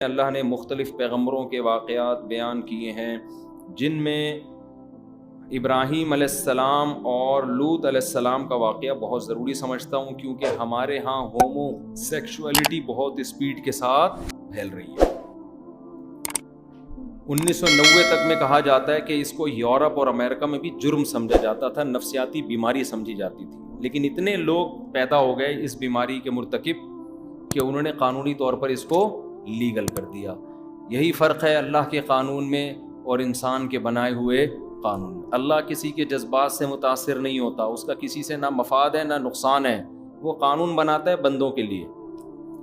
اللہ نے مختلف پیغمبروں کے واقعات بیان کیے ہیں، جن میں ابراہیم علیہ السلام اور لوط علیہ السلام کا واقعہ بہت ضروری سمجھتا ہوں، کیونکہ ہمارے ہاں ہومو سیکشولیٹی بہت اسپیڈ کے ساتھ پھیل رہی ہے۔ 1990 تک میں کہا جاتا ہے کہ اس کو یورپ اور امریکہ میں بھی جرم سمجھا جاتا تھا، نفسیاتی بیماری سمجھی جاتی تھی، لیکن اتنے لوگ پیدا ہو گئے اس بیماری کے مرتکب کہ انہوں نے قانونی طور پر اس کو لیگل کر دیا۔ یہی فرق ہے اللہ کے قانون میں اور انسان کے بنائے ہوئے قانون میں۔ اللہ کسی کے جذبات سے متاثر نہیں ہوتا، اس کا کسی سے نہ مفاد ہے نہ نقصان ہے، وہ قانون بناتا ہے بندوں کے لیے،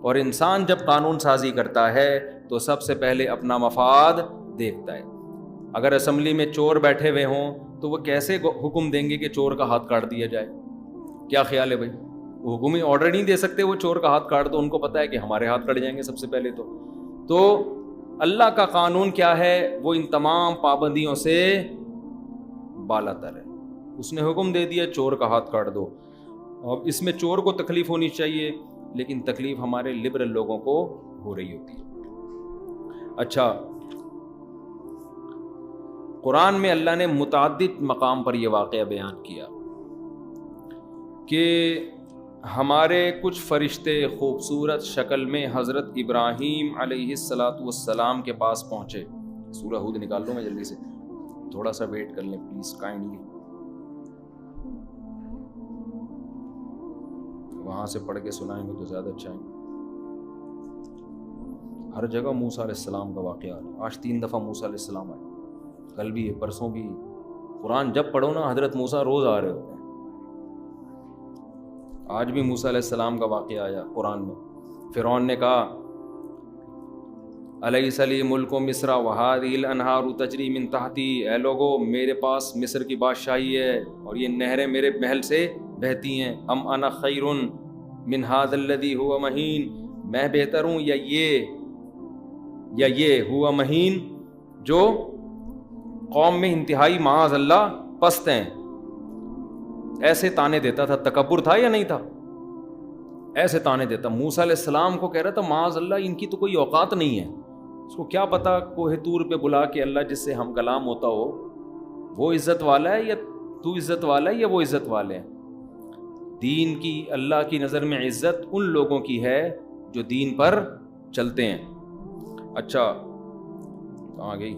اور انسان جب قانون سازی کرتا ہے تو سب سے پہلے اپنا مفاد دیکھتا ہے۔ اگر اسمبلی میں چور بیٹھے ہوئے ہوں تو وہ کیسے حکم دیں گے کہ چور کا ہاتھ کاٹ دیا جائے؟ کیا خیال ہے بھائی؟ وہ حکومتی آرڈر نہیں دے سکتے وہ چور کا ہاتھ کاٹ دو، ان کو پتا ہے کہ ہمارے ہاتھ کٹ جائیں گے سب سے پہلے۔ تو اللہ کا قانون کیا ہے؟ وہ ان تمام پابندیوں سے بالا تر ہے۔ اس نے حکم دے دیا چور کا ہاتھ کاٹ دو، اور اس میں چور کو تکلیف ہونی چاہیے، لیکن تکلیف ہمارے لبرل لوگوں کو ہو رہی ہوتی ہے۔ اچھا، قرآن میں اللہ نے متعدد مقام پر یہ واقعہ بیان کیا کہ ہمارے کچھ فرشتے خوبصورت شکل میں حضرت ابراہیم علیہ السلام کے پاس پہنچے۔ سورہ ہود نکال لو میں جلدی سے، تھوڑا سا ویٹ کر لیں پلیز کائنڈلی، وہاں سے پڑھ کے سنائیں گے تو زیادہ اچھا ہے۔ ہر جگہ موسیٰ علیہ السلام کا واقعہ ہے، آج 3 دفعہ موسیٰ علیہ السلام آئے، کل بھی ہے پرسوں بھی۔ قرآن جب پڑھو نا حضرت موسیٰ روز آ رہے ہوتے ہیں، آج بھی موسیٰ علیہ السلام کا واقعہ آیا قرآن میں۔ فرعون نے کہا الیس لی ملک مصر وہذہ الانہار تجری من تحتی، اے لوگو میرے پاس مصر کی بادشاہی ہے اور یہ نہریں میرے محل سے بہتی ہیں۔ ام انا خیر من ھذا الذی ھو مہین، میں بہتر ہوں یا یہ ہوا مہین جو قوم میں انتہائی معاذ اللہ پست ہیں۔ ایسے تانے دیتا تھا، تکبر تھا یا نہیں تھا؟ ایسے تانے دیتا۔ موسیٰ علیہ السلام کو کہہ رہا تھا معاذ اللہ ان کی تو کوئی اوقات نہیں ہے، اس کو کیا پتا کوہ طور پہ بلا کے اللہ جس سے ہم کلام ہوتا ہو وہ عزت والا ہے یا تو عزت والا ہے یا وہ عزت والے ہیں۔ دین کی اللہ کی نظر میں عزت ان لوگوں کی ہے جو دین پر چلتے ہیں۔ اچھا، کہاں گئی؟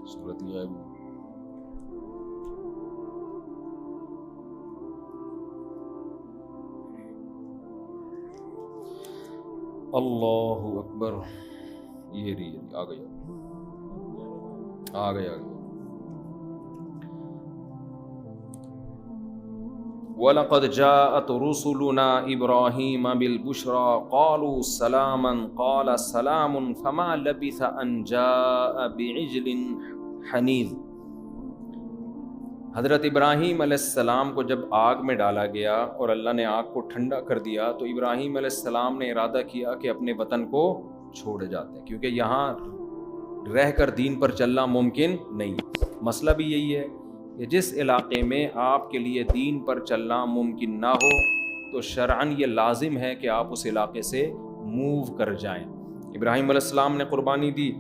صورت غائب۔ اللہ اکبر، یہ رہی آ گیا۔ وَلَقَدْ جَاءَتْ رُسُلُنَا إِبْرَاهِيمَ بِالْبُشْرَى قَالُوا سَلَامًا قَالَ سَلَامٌ فَمَا لَبِثَ أَنْ جَاءَ بِعِجْلٍ حَنِيذٍ۔ حضرت ابراہیم علیہ السلام کو جب آگ میں ڈالا گیا اور اللہ نے آگ کو ٹھنڈا کر دیا تو ابراہیم علیہ السلام نے ارادہ کیا کہ اپنے وطن کو چھوڑ جاتے ہیں، کیونکہ یہاں رہ کر دین پر چلنا ممکن نہیں۔ مسئلہ بھی یہی ہے کہ جس علاقے میں آپ کے لیے دین پر چلنا ممکن نہ ہو تو شرعاً یہ لازم ہے کہ آپ اس علاقے سے موو کر جائیں۔ ابراہیم علیہ السلام نے قربانی دی،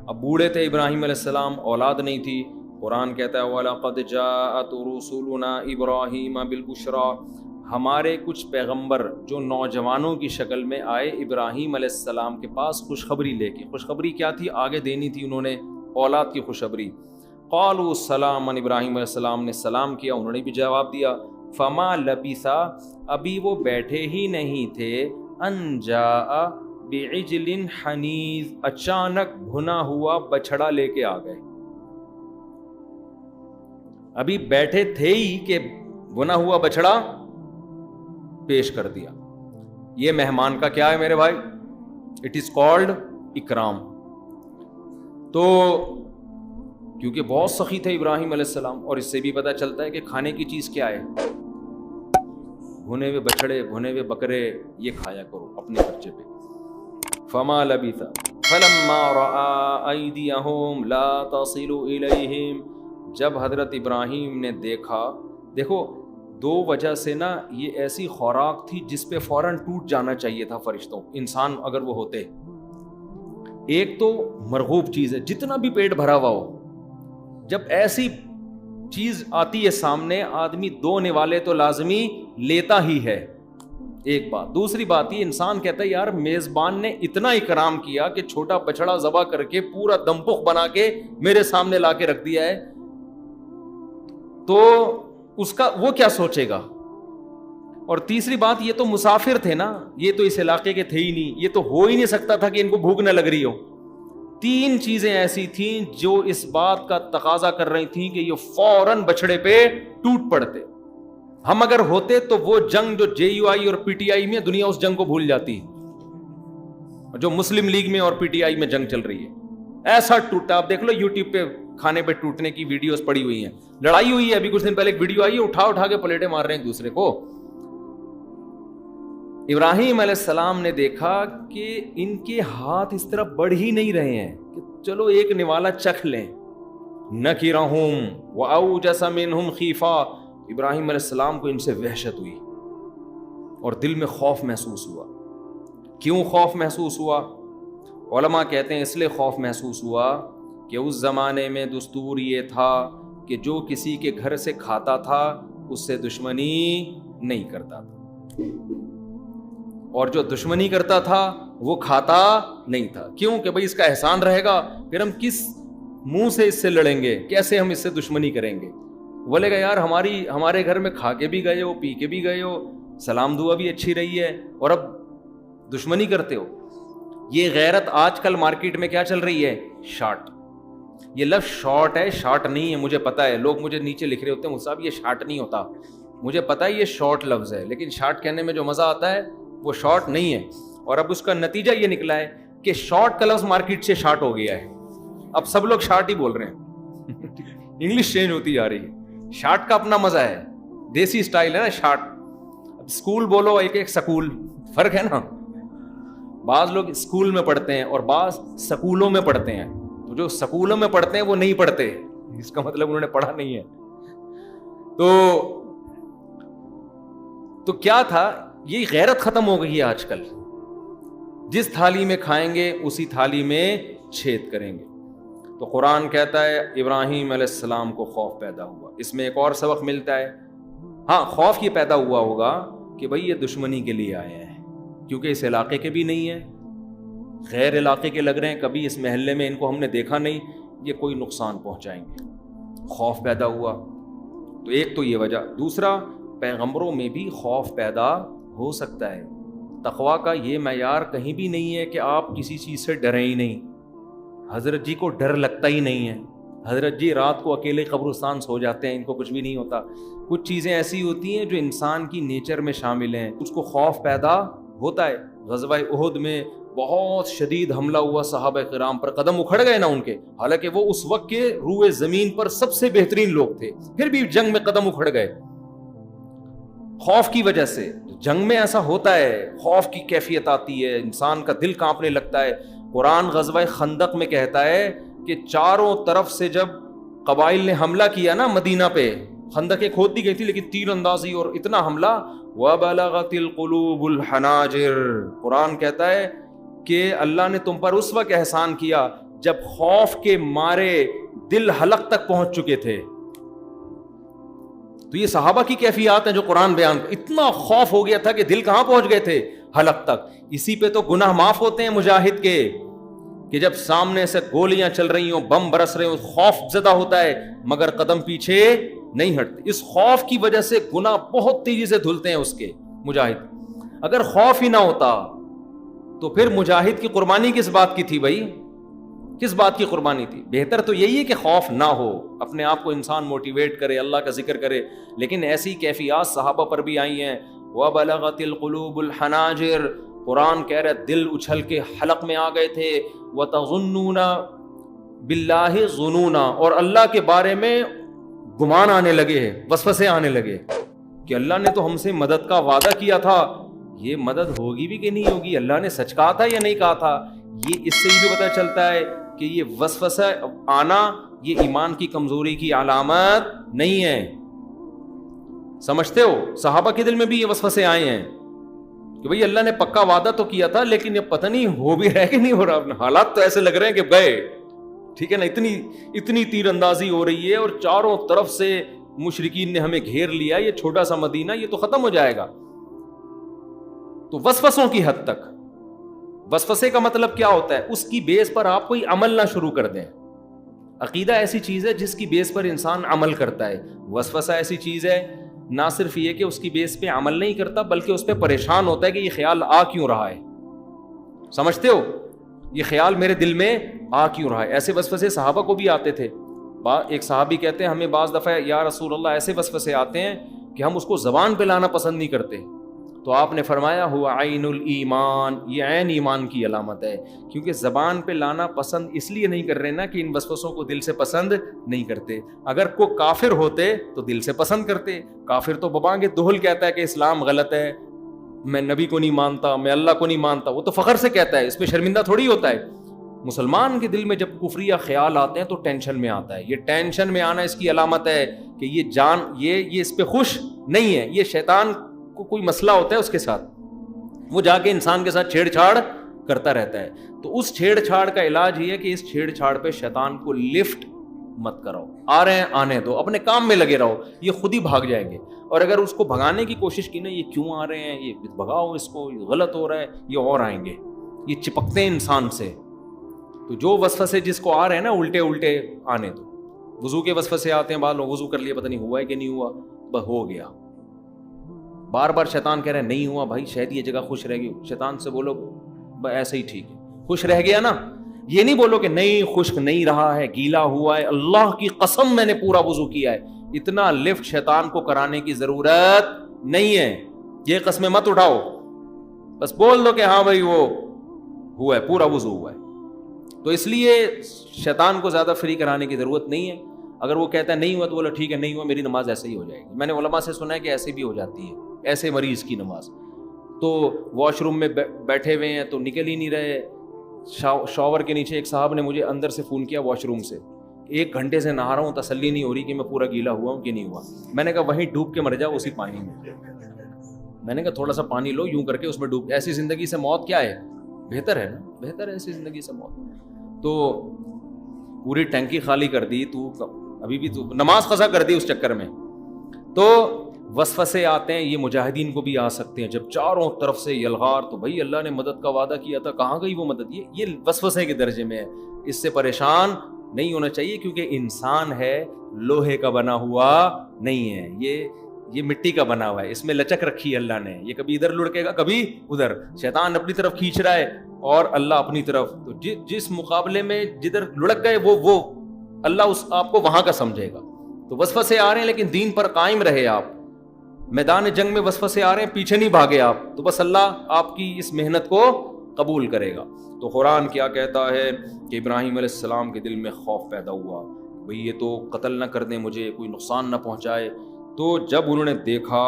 اب بوڑھے تھے ابراہیم علیہ السلام، اولاد نہیں تھی۔ قرآن کہتا ہے وَلَقَدْ جَاءَتْ رُسُلُنَا إِبْرَاهِيمَ بِالْبُشْرَى، ہمارے کچھ پیغمبر جو نوجوانوں کی شکل میں آئے ابراہیم علیہ السلام کے پاس خوشخبری لے کے۔ خوشخبری کیا تھی؟ آگے دینی تھی انہوں نے، اولاد کی خوشخبری۔ قالوا سلاما، ابراہیم علیہ السلام نے سلام کیا، انہوں نے بھی جواب دیا۔ فما لبث، ابھی وہ بیٹھے ہی نہیں تھے، ان جاء بعجل حنیذ، اچانک بھنا ہوا بچھڑا لے کے آ گئے۔ ابھی بیٹھے تھے ہی کہ بھنا ہوا بچھڑا پیش کر دیا۔ یہ مہمان کا کیا ہے میرے بھائی؟ اٹ از کالڈ اکرام۔ تو کیونکہ بہت سخی تھے ابراہیم علیہ السلام. اور اس سے بھی پتہ چلتا ہے کہ کھانے کی چیز کیا ہے. بھنے ہوئے بچڑے، بھنے ہوئے بکرے، یہ کھایا کرو اپنے بچے پہ. فما لبث فلما رأى أيديهم لا تصل إليهم، جب حضرت ابراہیم نے دیکھو دو وجہ سے نا، یہ ایسی خوراک تھی جس پہ فوراً ٹوٹ جانا چاہیے تھا فرشتوں، انسان اگر وہ ہوتے. ایک تو مرغوب چیز ہے، جتنا بھی پیٹ بھرا ہوا ہو، جب ایسی چیز آتی ہے سامنے، آدمی دو نوالے تو لازمی لیتا ہی ہے. ایک بات. دوسری بات یہ انسان کہتا ہے یار میزبان نے اتنا اکرام کیا کہ چھوٹا بچڑا ذبح کر کے پورا دمپخ بنا کے میرے سامنے لا کے رکھ دیا ہے، تو اس کا وہ کیا سوچے گا. اور تیسری بات یہ تو مسافر تھے نا، یہ تو اس علاقے کے تھے ہی نہیں، یہ تو ہو ہی نہیں سکتا تھا کہ ان کو بھوک نہ لگ رہی ہو. تین چیزیں ایسی تھیں جو اس بات کا تقاضا کر رہی تھیں کہ یہ فوراً بچڑے پہ ٹوٹ پڑتے. ہم اگر ہوتے تو وہ جنگ جو جے یو آئی اور پی ٹی آئی میں، دنیا اس جنگ کو بھول جاتی، جو مسلم لیگ میں اور پی ٹی آئی میں جنگ چل رہی ہے. ایسا ٹوٹا. آپ دیکھ لو یوٹیوب پہ کھانے پہ ٹوٹنے کی ویڈیوز پڑی ہوئی ہیں. لڑائی ہوئی ہے ابھی کچھ دن پہلے، ایک ویڈیو آئی ہے، اٹھا کے پلیٹیں مار رہے ہیں ایک دوسرے کو. ابراہیم علیہ السلام نے دیکھا کہ ان کے ہاتھ اس طرح بڑھ ہی نہیں رہے ہیں کہ چلو ایک نوالا چکھ لیں. نکرہم واوجس منہم خیفہ، ابراہیم علیہ السلام کو ان سے وحشت ہوئی اور دل میں خوف محسوس ہوا. کیوں خوف محسوس ہوا؟ علماء کہتے ہیں اس لیے خوف محسوس ہوا کہ اس زمانے میں دستور یہ تھا کہ جو کسی کے گھر سے کھاتا تھا اس سے دشمنی نہیں کرتا تھا، اور جو دشمنی کرتا تھا وہ کھاتا نہیں تھا. کیوں؟ کہ بھئی اس کا احسان رہے گا، پھر ہم کس منہ سے اس سے لڑیں گے، کیسے ہم اس سے دشمنی کریں گے. بولے گا یار ہمارے گھر میں کھا کے بھی گئے ہو، پی کے بھی گئے ہو، سلام دعا بھی اچھی رہی ہے، اور اب دشمنی کرتے ہو. یہ غیرت آج کل مارکیٹ میں کیا چل رہی ہے؟ شارٹ. یہ لفظ شارٹ ہے، شارٹ نہیں ہے. مجھے پتا ہے، لوگ مجھے نیچے لکھ رہے ہوتے ہیں صاحب یہ شارٹ نہیں ہوتا. مجھے پتا ہے یہ شارٹ لفظ ہے، لیکن شارٹ کہنے میں جو مزہ آتا ہے وہ شارٹ نہیں ہے. اور اب اس کا نتیجہ یہ نکلا ہے کہ شارٹ کا لفظ مارکیٹ سے شارٹ ہو گیا ہے. اب سب لوگ شارٹ ہی بول رہے ہیں. انگلش چینج ہوتی جا رہی ہے. شارٹ کا اپنا مزہ ہے، دیسی سٹائل ہے نا شارٹ. اب اسکول بولو، ایک سکول، فرق ہے نا. بعض لوگ اسکول میں پڑھتے ہیں اور بعض سکولوں میں پڑھتے ہیں. تو جو سکولوں میں پڑھتے ہیں وہ نہیں پڑھتے، اس کا مطلب انہوں نے پڑھا نہیں ہے. تو کیا تھا؟ یہ غیرت ختم ہو گئی ہے آج کل. جس تھالی میں کھائیں گے اسی تھالی میں چھید کریں گے. تو قرآن کہتا ہے ابراہیم علیہ السلام کو خوف پیدا ہوا. اس میں ایک اور سبق ملتا ہے. ہاں خوف یہ پیدا ہوا ہوگا کہ بھئی یہ دشمنی کے لیے آئے ہیں، کیونکہ اس علاقے کے بھی نہیں ہیں، غیر علاقے کے لگ رہے ہیں، کبھی اس محلے میں ان کو ہم نے دیکھا نہیں، یہ کوئی نقصان پہنچائیں گے. خوف پیدا ہوا. تو ایک تو یہ وجہ. دوسرا، پیغمبروں میں بھی خوف پیدا ہو سکتا ہے. تقویٰ کا یہ معیار کہیں بھی نہیں ہے کہ آپ کسی چیز سے ڈریں ہی نہیں. حضرت جی کو ڈر لگتا ہی نہیں ہے. حضرت جی رات کو اکیلے قبرستان سو جاتے ہیں، ان کو کچھ بھی نہیں ہوتا. کچھ چیزیں ایسی ہوتی ہیں جو انسان کی نیچر میں شامل ہیں، اس کو خوف پیدا ہوتا ہے. غزوہ احد میں بہت شدید حملہ ہوا صحابہ کرام پر، قدم اکھڑ گئے نا ان کے، حالانکہ وہ اس وقت کے روئے زمین پر سب سے بہترین لوگ تھے، پھر بھی جنگ میں قدم اکھڑ گئے خوف کی وجہ سے. جنگ میں ایسا ہوتا ہے، خوف کی کیفیت آتی ہے، انسان کا دل کانپنے لگتا ہے. قرآن غزوہ خندق میں کہتا ہے کہ چاروں طرف سے جب قبائل نے حملہ کیا نا مدینہ پہ، خندقیں کھود دی گئی تھی لیکن تیر اندازی اور اتنا حملہ، وَبَلَغَتِ الْقُلُوبُ الْحَنَاجِرَ، قرآن کہتا ہے کہ اللہ نے تم پر اس وقت احسان کیا جب خوف کے مارے دل حلق تک پہنچ چکے تھے. تو یہ صحابہ کی کیفیات ہیں جو قرآن بیان، اتنا خوف ہو گیا تھا کہ دل کہاں پہنچ گئے تھے؟ حلق تک. اسی پہ تو گناہ معاف ہوتے ہیں مجاہد کے، کہ جب سامنے سے گولیاں چل رہی ہوں، بم برس رہے ہوں، خوف زدہ ہوتا ہے مگر قدم پیچھے نہیں ہٹتے. اس خوف کی وجہ سے گناہ بہت تیزی سے دھلتے ہیں اس کے مجاہد. اگر خوف ہی نہ ہوتا تو پھر مجاہد کی قربانی کس بات کی تھی بھائی؟ کس بات کی قربانی تھی؟ بہتر تو یہی ہے کہ خوف نہ ہو، اپنے آپ کو انسان موٹیویٹ کرے، اللہ کا ذکر کرے. لیکن ایسی کیفیات صحابہ پر بھی آئی ہیں. وَبَلَغَتِ الْقُلُوبُ الْحَنَاجِرَ، قرآن کہہ رہا ہے دل اچھل کے حلق میں آ گئے تھے. وَتَظُنُّونَ باللہ ظنونا، اور اللہ کے بارے میں گمان آنے لگے ہیں، وسوسے آنے لگے کہ اللہ نے تو ہم سے مدد کا وعدہ کیا تھا، یہ مدد ہوگی بھی کہ نہیں ہوگی، اللہ نے سچ کہا تھا یا نہیں کہا تھا۔ یہ اس سے بھی پتہ چلتا ہے کہ یہ وسوسہ آنا یہ ایمان کی کمزوری کی علامت نہیں ہے۔ سمجھتے ہو، صحابہ کے دل میں بھی یہ وسوسے آئے ہیں کہ بھئی اللہ نے پکا وعدہ تو کیا تھا، لیکن یہ پتہ نہیں ہو بھی رہا کہ نہیں ہو رہا، حالات تو ایسے لگ رہے ہیں کہ گئے، ٹھیک ہے نا، اتنی تیر اندازی ہو رہی ہے اور چاروں طرف سے مشرکین نے ہمیں گھیر لیا، یہ چھوٹا سا مدینہ یہ تو ختم ہو جائے گا۔ تو وسوسوں کی حد تک، وسوسے کا مطلب کیا ہوتا ہے؟ اس کی بیس پر آپ کوئی عمل نہ شروع کر دیں۔ عقیدہ ایسی چیز ہے جس کی بیس پر انسان عمل کرتا ہے، وسوسہ ایسی چیز ہے نہ صرف یہ کہ اس کی بیس پہ عمل نہیں کرتا بلکہ اس پہ پریشان ہوتا ہے کہ یہ خیال آ کیوں رہا ہے۔ سمجھتے ہو، یہ خیال میرے دل میں آ کیوں رہا ہے۔ ایسے وسوسے صحابہ کو بھی آتے تھے۔ ایک صحابی کہتے ہیں ہمیں بعض دفعہ یا رسول اللہ ایسے وسوسے آتے ہیں کہ ہم اس کو زبان پہ لانا پسند نہیں کرتے، تو آپ نے فرمایا ہوا عین الایمان، یہ عین ایمان کی علامت ہے، کیونکہ زبان پہ لانا پسند اس لیے نہیں کر رہے نا کہ ان وسوسوں کو دل سے پسند نہیں کرتے۔ اگر کوئی کافر ہوتے تو دل سے پسند کرتے۔ کافر تو ببانگ دہل کہتا ہے کہ اسلام غلط ہے، میں نبی کو نہیں مانتا، میں اللہ کو نہیں مانتا، وہ تو فخر سے کہتا ہے، اس پہ شرمندہ تھوڑی ہوتا ہے۔ مسلمان کے دل میں جب کفریہ خیال آتے ہیں تو ٹینشن میں آتا ہے۔ یہ ٹینشن میں آنا اس کی علامت ہے کہ یہ اس پہ خوش نہیں ہے، یہ شیطان کو کوئی مسئلہ ہوتا ہے اس کے ساتھ، وہ جا کے انسان کے ساتھ چھیڑ چھاڑ کرتا رہتا ہے۔ تو اس چھیڑ چھاڑ کا علاج یہ ہے کہ اس چھیڑ چھاڑ پہ شیطان کو لفٹ مت کرو، آ رہے ہیں آنے دو، اپنے کام میں لگے رہو، یہ خود ہی بھاگ جائیں گے۔ اور اگر اس کو بھگانے کی کوشش کی نا، یہ کیوں آ رہے ہیں، یہ بھگاؤ اس کو، یہ غلط ہو رہا ہے، یہ اور آئیں گے، یہ چپکتے ہیں انسان سے۔ تو جو وسوسے جس کو آ رہے ہیں نا الٹے آنے دو۔ وضو کے وسوسے آتے ہیں، بعض لوگ وضو کر لیا پتہ نہیں ہوا ہے کہ نہیں ہوا، بس ہو گیا، بار بار شیطان کہہ رہے ہیں نہیں ہوا بھائی، شاید یہ جگہ خوش رہ گئی، شیطان سے بولو ایسے ہی ٹھیک ہے، خوش رہ گیا نا۔ یہ نہیں بولو کہ نہیں خشک نہیں رہا ہے، گیلا ہوا ہے، اللہ کی قسم میں نے پورا وضو کیا ہے۔ اتنا لفٹ شیطان کو کرانے کی ضرورت نہیں ہے، یہ قسمیں مت اٹھاؤ، بس بول دو کہ ہاں بھائی وہ ہوا ہے، پورا وضو ہوا ہے۔ تو اس لیے شیطان کو زیادہ فری کرانے کی ضرورت نہیں ہے۔ اگر وہ کہتا ہے نہیں ہوا تو بولو ٹھیک ہے نہیں ہوا، میری نماز ایسے ہی ہو جائے گی۔ میں نے علماء سے سنا ہے کہ ایسے بھی ہو جاتی ہے، ایسے مریض کی نماز، تو واش روم میں بیٹھے ہوئے ہیں تو نکل ہی نہیں رہے، شاور کے نیچے ایک صاحب نے مجھے اندر سے فون کیا واش روم سے، 1 گھنٹے سے نہا رہا ہوں، تسلی نہیں ہو رہی کہ میں پورا گیلا ہوا ہوں کہ نہیں ہوا۔ میں نے کہا وہیں ڈوب کے مر جاؤ اسی پانی میں، میں نے کہا تھوڑا سا پانی لو یوں کر کے اس میں ڈوب، ایسی زندگی سے موت کیا ہے، بہتر ہے نا، بہتر ہے ایسی زندگی سے موت۔ تو پوری ٹینکی خالی کر دی، تو ابھی بھی تو نماز قضا کر دی اس چکر میں۔ تو وسوسے آتے ہیں، یہ مجاہدین کو بھی آ سکتے ہیں جب چاروں طرف سے یلغار، تو بھائی اللہ نے مدد کا وعدہ کیا تھا، کہاں گئی وہ مدد؟ یہ وسوسے کے درجے میں ہے، اس سے پریشان نہیں ہونا چاہیے، کیونکہ انسان ہے لوہے کا بنا ہوا نہیں ہے، یہ مٹی کا بنا ہوا ہے، اس میں لچک رکھی ہے اللہ نے، یہ کبھی ادھر لڑکے گا کبھی ادھر، شیطان اپنی طرف کھینچ رہا ہے اور اللہ اپنی طرف، تو جس مقابلے میں جدھر لڑک گئے وہ اللہ اس آپ کو وہاں کا سمجھے گا۔ تو وسوسے آ رہے ہیں لیکن دین پر قائم رہے آپ، میدان جنگ میں وسوسے آ رہے ہیں پیچھے نہیں بھاگے آپ، تو بس اللہ آپ کی اس محنت کو قبول کرے گا۔ تو قرآن کیا کہتا ہے کہ ابراہیم علیہ السلام کے دل میں خوف پیدا ہوا، بھئی یہ تو قتل نہ کر دیں مجھے، کوئی نقصان نہ پہنچائے۔ تو جب انہوں نے دیکھا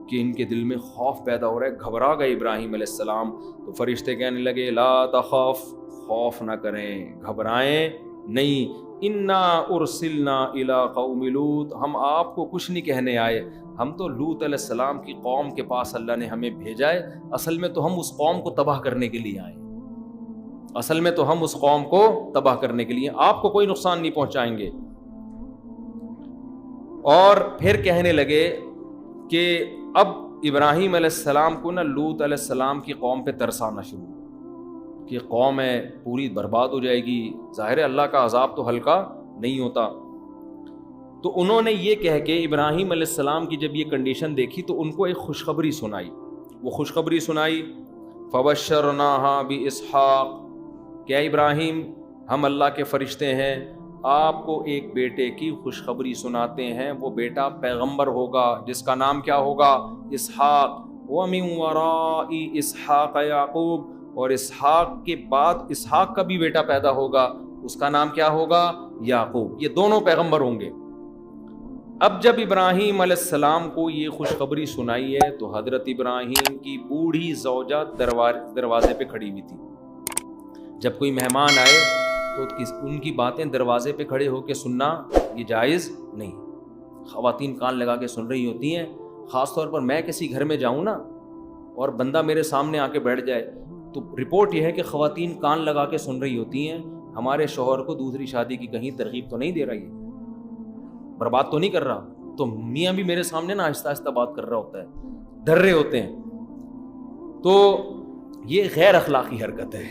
کہ ان کے دل میں خوف پیدا ہو رہا ہے، گھبرا گئے ابراہیم علیہ السلام، تو فرشتے کہنے لگے لا تخف، خوف نہ کریں، گھبرائیں نہیں، انا ارسلنا الی قوم لوط، ہم آپ کو کچھ نہیں کہنے آئے، ہم تو لوط علیہ السلام کی قوم کے پاس اللہ نے ہمیں بھیجا ہے، اصل میں تو ہم اس قوم کو تباہ کرنے کے لیے آئے، اصل میں تو ہم اس قوم کو تباہ کرنے کے لیے، آپ کو کوئی نقصان نہیں پہنچائیں گے۔ اور پھر کہنے لگے کہ اب ابراہیم علیہ السلام کو نا لوط علیہ السلام کی قوم پہ ترس آنا شروع کہ قوم ہے پوری برباد ہو جائے گی، ظاہر ہے اللہ کا عذاب تو ہلکا نہیں ہوتا۔ تو انہوں نے یہ کہہ کے ابراہیم علیہ السلام کی جب یہ کنڈیشن دیکھی تو ان کو ایک خوشخبری سنائی، وہ خوشخبری سنائی فبشرناہا باسحاق، کہ ابراہیم ہم اللہ کے فرشتے ہیں، آپ کو ایک بیٹے کی خوشخبری سناتے ہیں، وہ بیٹا پیغمبر ہوگا جس کا نام کیا ہوگا؟ اسحاق، ومن وراء اسحاق یعقوب، اور اسحاق کے بعد اسحاق کا بھی بیٹا پیدا ہوگا اس کا نام کیا ہوگا؟ یعقوب. یہ دونوں پیغمبر ہوں گے. اب جب ابراہیم علیہ السلام کو یہ خوشخبری سنائی ہے تو حضرت ابراہیم کی بوڑھی زوجہ دروازے پہ کھڑی ہوئی تھی. جب کوئی مہمان آئے تو ان کی باتیں دروازے پہ کھڑے ہو کے سننا یہ جائز نہیں. خواتین کان لگا کے سن رہی ہوتی ہیں. خاص طور پر میں کسی گھر میں جاؤں نا اور بندہ میرے سامنے آ کے بیٹھ جائے تو رپورٹ یہ ہے کہ خواتین کان لگا کے سن رہی ہوتی ہیں. ہمارے شوہر کو دوسری شادی کی کہیں ترغیب تو نہیں دے رہی ہے, برباد تو نہیں کر رہا. تو میاں بھی میرے سامنے نا آہستہ آہستہ بات کر رہا ہوتا ہے, ڈر رہے ہوتے ہیں. تو یہ غیر اخلاقی حرکت ہے.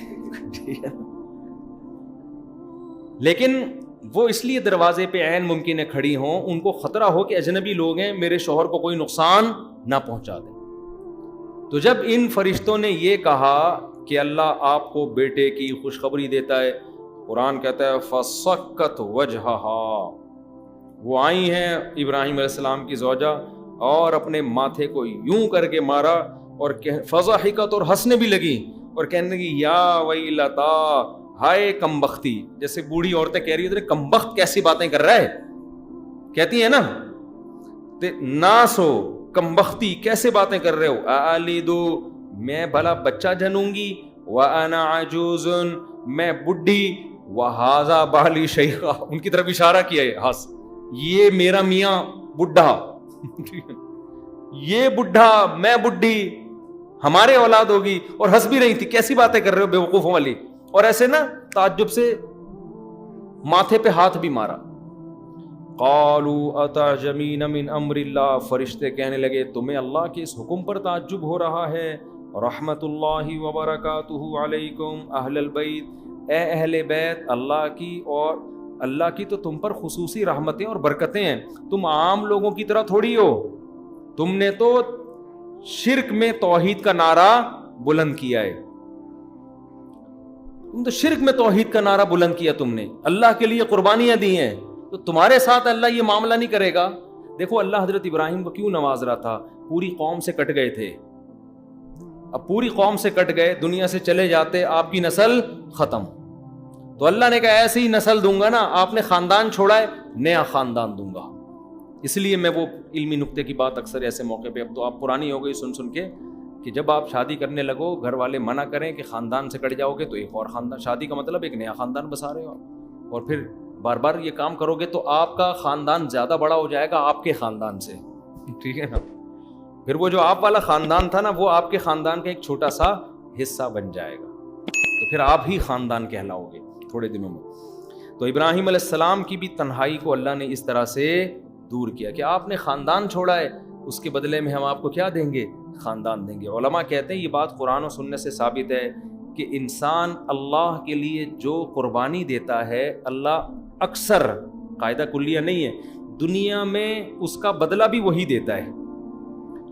لیکن وہ اس لیے دروازے پہ عین ممکن ہے کھڑی ہوں, ان کو خطرہ ہو کہ اجنبی لوگ ہیں, میرے شوہر کو کوئی نقصان نہ پہنچا دیں. تو جب ان فرشتوں نے یہ کہا کہ اللہ آپ کو بیٹے کی خوشخبری دیتا ہے, قرآن کہتا ہے فَصَكَّتْ وَجْهَهَا, وہ آئی ہیں ابراہیم علیہ السلام کی زوجہ اور اپنے ماتھے کو یوں کر کے مارا اور فضحکت, اور ہنسنے بھی لگی اور کہنے لگی یا ویلتا, ہائے کمبختی. جیسے بوڑھی عورتیں کہہ رہی ہوتی ہیں کمبخت کیسی باتیں کر رہا ہے, کہتی ہیں نا ناسو کمبختی کیسے باتیں کر رہے ہو. الیدو, میں بھلا بچہ جنوں گی, وانا عجوز, میں بڈھی, وہذا بالی شیخا, ان کی طرف اشارہ کیا ہے ہنس, یہ میرا میاں بڈھا, یہ بڈھا میں بڈھی, ہمارے اولاد ہوگی. اور ہنس بھی رہی تھی, کیسی باتیں کر رہے ہو بیوقوفوں والی, اور ایسے نا تعجب سے ماتھے پہ ہاتھ بھی مارا. قالوا اتعجبین من امر اللہ, فرشتے کہنے لگے تمہیں اللہ کے اس حکم پر تعجب ہو رہا ہے. رحمت اللہ وبرکاتہ علیکم اہل البیت, اے اہل بیت, اللہ کی اور اللہ کی تو تم پر خصوصی رحمتیں اور برکتیں ہیں. تم عام لوگوں کی طرح تھوڑی ہو, تم نے تو شرک میں توحید کا نعرہ بلند کیا ہے, تم تو شرک میں توحید کا نعرہ بلند کیا, تم نے اللہ کے لیے قربانیاں دی ہیں, تو تمہارے ساتھ اللہ یہ معاملہ نہیں کرے گا. دیکھو اللہ حضرت ابراہیم کو کیوں نواز رہا تھا, پوری قوم سے کٹ گئے تھے. اب پوری قوم سے کٹ گئے, دنیا سے چلے جاتے, آپ کی نسل ختم. تو اللہ نے کہا ایسی ہی نسل دوں گا نا, آپ نے خاندان چھوڑا ہے, نیا خاندان دوں گا. اس لیے میں وہ علمی نقطے کی بات اکثر ایسے موقع پہ, اب تو آپ پرانی ہو گئی سن کے, کہ جب آپ شادی کرنے لگو گھر والے منع کریں کہ خاندان سے کٹ جاؤ گے تو ایک اور خاندان, شادی کا مطلب ایک نیا خاندان بسا رہے ہو, اور پھر بار بار یہ کام کرو گے تو آپ کا خاندان زیادہ بڑا ہو جائے گا آپ کے خاندان سے, ٹھیک ہے نا. پھر وہ جو آپ والا خاندان تھا نا وہ آپ کے خاندان کا ایک چھوٹا سا حصہ بن جائے گا, تو پھر آپ ہی خاندان کہلاؤ گے تھوڑے دنوں میں. تو ابراہیم علیہ السلام کی بھی تنہائی کو اللہ نے اس طرح سے دور کیا کہ آپ نے خاندان چھوڑا ہے, اس کے بدلے میں ہم آپ کو کیا دیں گے, خاندان دیں گے. علماء کہتے ہیں یہ بات قرآن و سنت سے ثابت ہے کہ انسان اللہ کے لیے جو قربانی دیتا ہے, اللہ اکثر, قاعدہ کلیہ نہیں ہے, دنیا میں اس کا بدلہ بھی وہی دیتا ہے.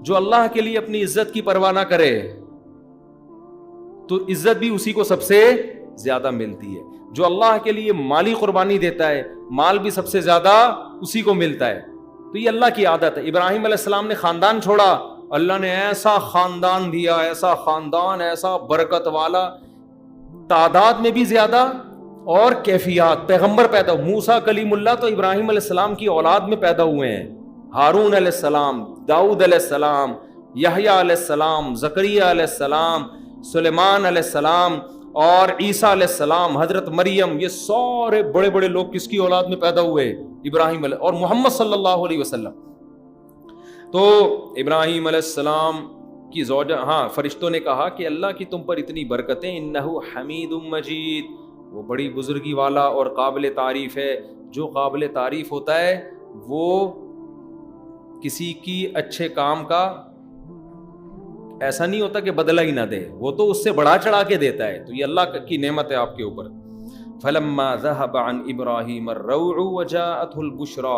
جو اللہ کے لیے اپنی عزت کی پرواہ نہ کرے تو عزت بھی اسی کو سب سے زیادہ ملتی ہے. جو اللہ کے لیے مالی قربانی دیتا ہے مال بھی سب سے زیادہ اسی کو ملتا ہے. تو یہ اللہ کی عادت ہے. ابراہیم علیہ السلام نے خاندان چھوڑا, اللہ نے ایسا خاندان دیا, ایسا خاندان, ایسا برکت والا, تعداد میں بھی زیادہ اور کیفیات. پیغمبر پیدا ہو, موسیٰ کلیم اللہ تو ابراہیم علیہ السلام کی اولاد میں پیدا ہوئے ہیں, ہارون علیہ السلام, داؤد علیہ السلام, یحییٰ علیہ السلام, زکریا علیہ السلام, سلیمان علیہ السلام اور عیسیٰ علیہ السلام, حضرت مریم, یہ سارے بڑے بڑے لوگ کس کی اولاد میں پیدا ہوئے, ابراہیم علیہ, اور محمد صلی اللہ علیہ وسلم. تو ابراہیم علیہ السلام کی زوجہ, ہاں فرشتوں نے کہا کہ اللہ کی تم پر اتنی برکتیں, انہ حمید مجید, وہ بڑی بزرگی والا اور قابل تعریف ہے. جو قابل تعریف ہوتا ہے وہ کسی کی اچھے کام کا ایسا نہیں ہوتا کہ بدلہ ہی نہ دے, وہ تو اس سے بڑھا چڑھا کے دیتا ہے. تو یہ اللہ کی نعمت ہے آپ کے اوپر. فلما ذهب عن ابراہیم الروع وجاءته البشرى,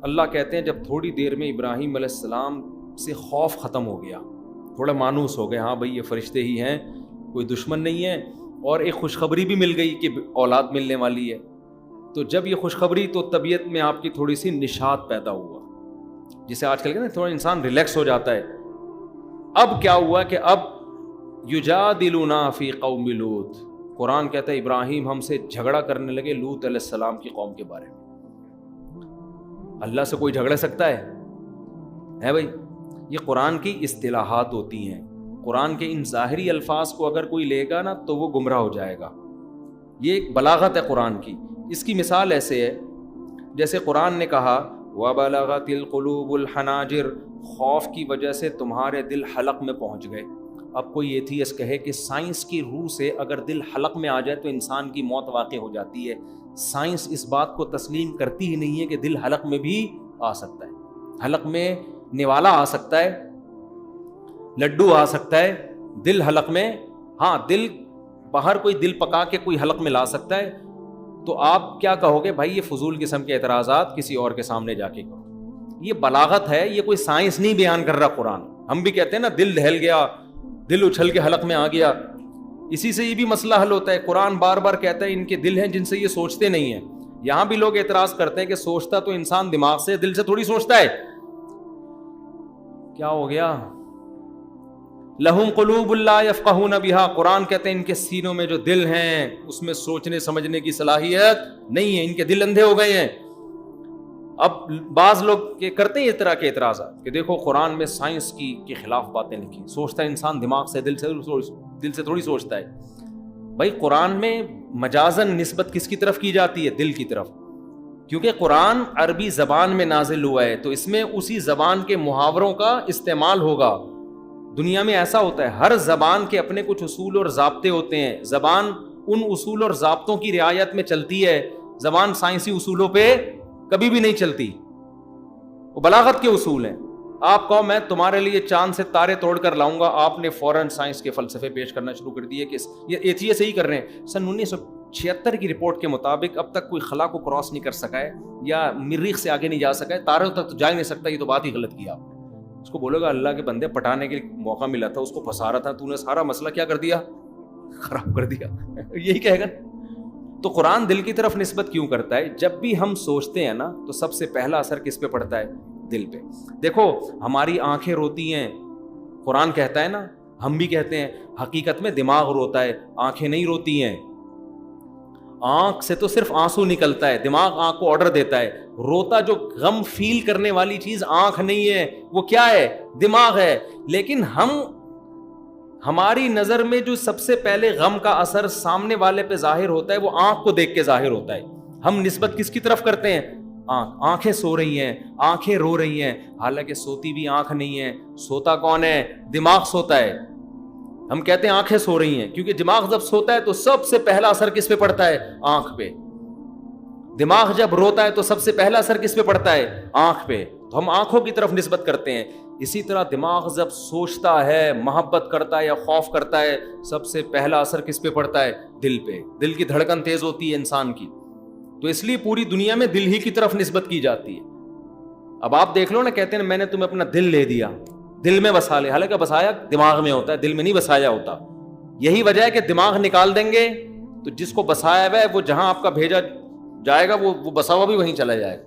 اللہ کہتے ہیں جب تھوڑی دیر میں ابراہیم علیہ السلام سے خوف ختم ہو گیا, تھوڑا مانوس ہو گئے, ہاں بھائی یہ فرشتے ہی ہیں, کوئی دشمن نہیں ہے, اور ایک خوشخبری بھی مل گئی کہ اولاد ملنے والی ہے. تو جب یہ خوشخبری تو طبیعت میں آپ کی تھوڑی سی نشاط پیدا ہوا, جسے آج کل کہتے ہیں تھوڑا انسان ریلیکس ہو جاتا ہے. اب کیا ہوا کہ اب یجادلونا فی قوم لوط, قرآن کہتا ہے ابراہیم ہم سے جھگڑا کرنے لگے لوط علیہ السلام کی قوم کے بارے میں۔ اللہ سے کوئی جھگڑ سکتا ہے بھائی؟ یہ قرآن کی اصطلاحات ہوتی ہیں، قرآن کے ان ظاہری الفاظ کو اگر کوئی لے گا نا تو وہ گمراہ ہو جائے گا۔ یہ ایک بلاغت ہے قرآن کی۔ اس کی مثال ایسے ہے جیسے قرآن نے کہا وَبَلَغَتِ الْقُلُوبُ الْحَنَاجِرَ، خوف کی وجہ سے تمہارے دل حلق میں پہنچ گئے۔ اب کوئی ایتھیسٹ کہے کہ سائنس کی روح سے اگر دل حلق میں آ جائے تو انسان کی موت واقع ہو جاتی ہے، سائنس اس بات کو تسلیم کرتی ہی نہیں ہے کہ دل حلق میں بھی آ سکتا ہے۔ حلق میں نوالا آ سکتا ہے، لڈو آ سکتا ہے، دل حلق میں، ہاں دل باہر کوئی دل پکا کے کوئی حلق میں لا سکتا ہے۔ تو آپ کیا کہو گے بھائی یہ فضول قسم کے اعتراضات کسی اور کے سامنے جا کے کرو، یہ بلاغت ہے، یہ کوئی سائنس نہیں بیان کر رہا قرآن۔ ہم بھی کہتے ہیں نا دل دہل گیا، دل اچھل کے حلق میں آ گیا، اسی سے یہ بھی مسئلہ حل ہوتا ہے۔ قرآن بار بار کہتا ہے ان کے دل ہیں جن سے یہ سوچتے نہیں ہیں۔ یہاں بھی لوگ اعتراض کرتے ہیں کہ سوچتا تو انسان دماغ سے، دل سے تھوڑی سوچتا ہے۔ کیا ہو گیا؟ لہم قلوب لا یفقہون بہا، قرآن کہتے ہیں ان کے سینوں میں جو دل ہیں اس میں سوچنے سمجھنے کی صلاحیت نہیں ہے، ان کے دل اندھے ہو گئے ہیں۔ اب بعض لوگ کرتے ہیں اس طرح کے اعتراضات کہ دیکھو قرآن میں سائنس کے خلاف باتیں لکھی، سوچتا ہے انسان دماغ سے، دل سے تھوڑی سوچتا ہے۔ بھائی قرآن میں مجازن نسبت کس کی طرف کی جاتی ہے؟ دل کی طرف، کیونکہ قرآن عربی زبان میں نازل ہوا ہے تو اس میں اسی زبان کے محاوروں کا استعمال ہوگا۔ دنیا میں ایسا ہوتا ہے، ہر زبان کے اپنے کچھ اصول اور ضابطے ہوتے ہیں، زبان ان اصول اور ضابطوں کی رعایت میں چلتی ہے، زبان سائنسی اصولوں پہ کبھی بھی نہیں چلتی، وہ بلاغت کے اصول ہیں۔ آپ کہو میں تمہارے لیے چاند سے تارے توڑ کر لاؤں گا، آپ نے فوراً سائنس کے فلسفے پیش کرنا شروع کر دیے کہ یہ ایتھیسٹ صحیح کر رہے ہیں۔ سن 1976 کی رپورٹ کے مطابق اب تک کوئی خلا کو کراس نہیں کر سکا ہے یا مریخ سے آگے نہیں جا سکا ہے، تاروں تک تو جا ہی نہیں سکتا، یہ تو بات ہی غلط کی آپ نے۔ اس کو بولو گا اللہ کے بندے پٹانے کے موقع ملا تھا، اس کو پھنسا رہا تھا، تو نے سارا مسئلہ کیا کر دیا؟ خراب کر دیا، یہی کہے گا۔ تو قرآن دل کی طرف نسبت کیوں کرتا ہے؟ جب بھی ہم سوچتے ہیں نا تو سب سے پہلا اثر کس پہ پڑتا ہے؟ دل پہ۔ دیکھو ہماری آنکھیں روتی ہیں، قرآن کہتا ہے نا، ہم بھی کہتے ہیں حقیقت میں دماغ روتا ہے، آنکھیں نہیں روتی ہیں۔ آنکھ سے تو صرف آنسو نکلتا ہے، دماغ آنکھ کو آرڈر دیتا ہے۔ روتا جو غم فیل کرنے والی چیز آنکھ نہیں ہے، وہ کیا ہے؟ دماغ ہے۔ لیکن ہماری نظر میں جو سب سے پہلے غم کا اثر سامنے والے پہ ظاہر ہوتا ہے وہ آنکھ کو دیکھ کے ظاہر ہوتا ہے۔ ہم نسبت کس کی طرف کرتے ہیں؟ آنکھیں سو رہی ہیں، آنکھیں رو رہی ہیں، حالانکہ سوتی بھی آنکھ نہیں ہے، سوتا کون ہے؟ دماغ سوتا ہے۔ ہم کہتے ہیں آنکھیں سو رہی ہیں کیونکہ دماغ جب سوتا ہے تو سب سے پہلا اثر کس پہ پڑتا ہے؟ آنکھ پہ۔ دماغ جب روتا ہے تو سب سے پہلا اثر کس پہ پڑتا ہے؟ آنکھ پہ۔ تو ہم آنکھوں کی طرف نسبت کرتے ہیں۔ اسی طرح دماغ جب سوچتا ہے، محبت کرتا ہے یا خوف کرتا ہے، سب سے پہلا اثر کس پہ پڑتا ہے؟ دل پہ۔ دل کی دھڑکن تیز ہوتی ہے انسان کی، تو اس لیے پوری دنیا میں دل ہی کی طرف نسبت کی جاتی ہے۔ اب آپ دیکھ لو نا، کہتے ہیں میں نے تمہیں اپنا دل لے دیا، دل میں بسا لے، حالانکہ بسایا دماغ میں ہوتا ہے، دل میں نہیں بسایا ہوتا۔ یہی وجہ ہے کہ دماغ نکال دیں گے تو جس کو بسایا ہوا ہے وہ جہاں آپ کا بھیجا جائے گا وہ بسا ہوا بھی وہیں چلا جائے گا۔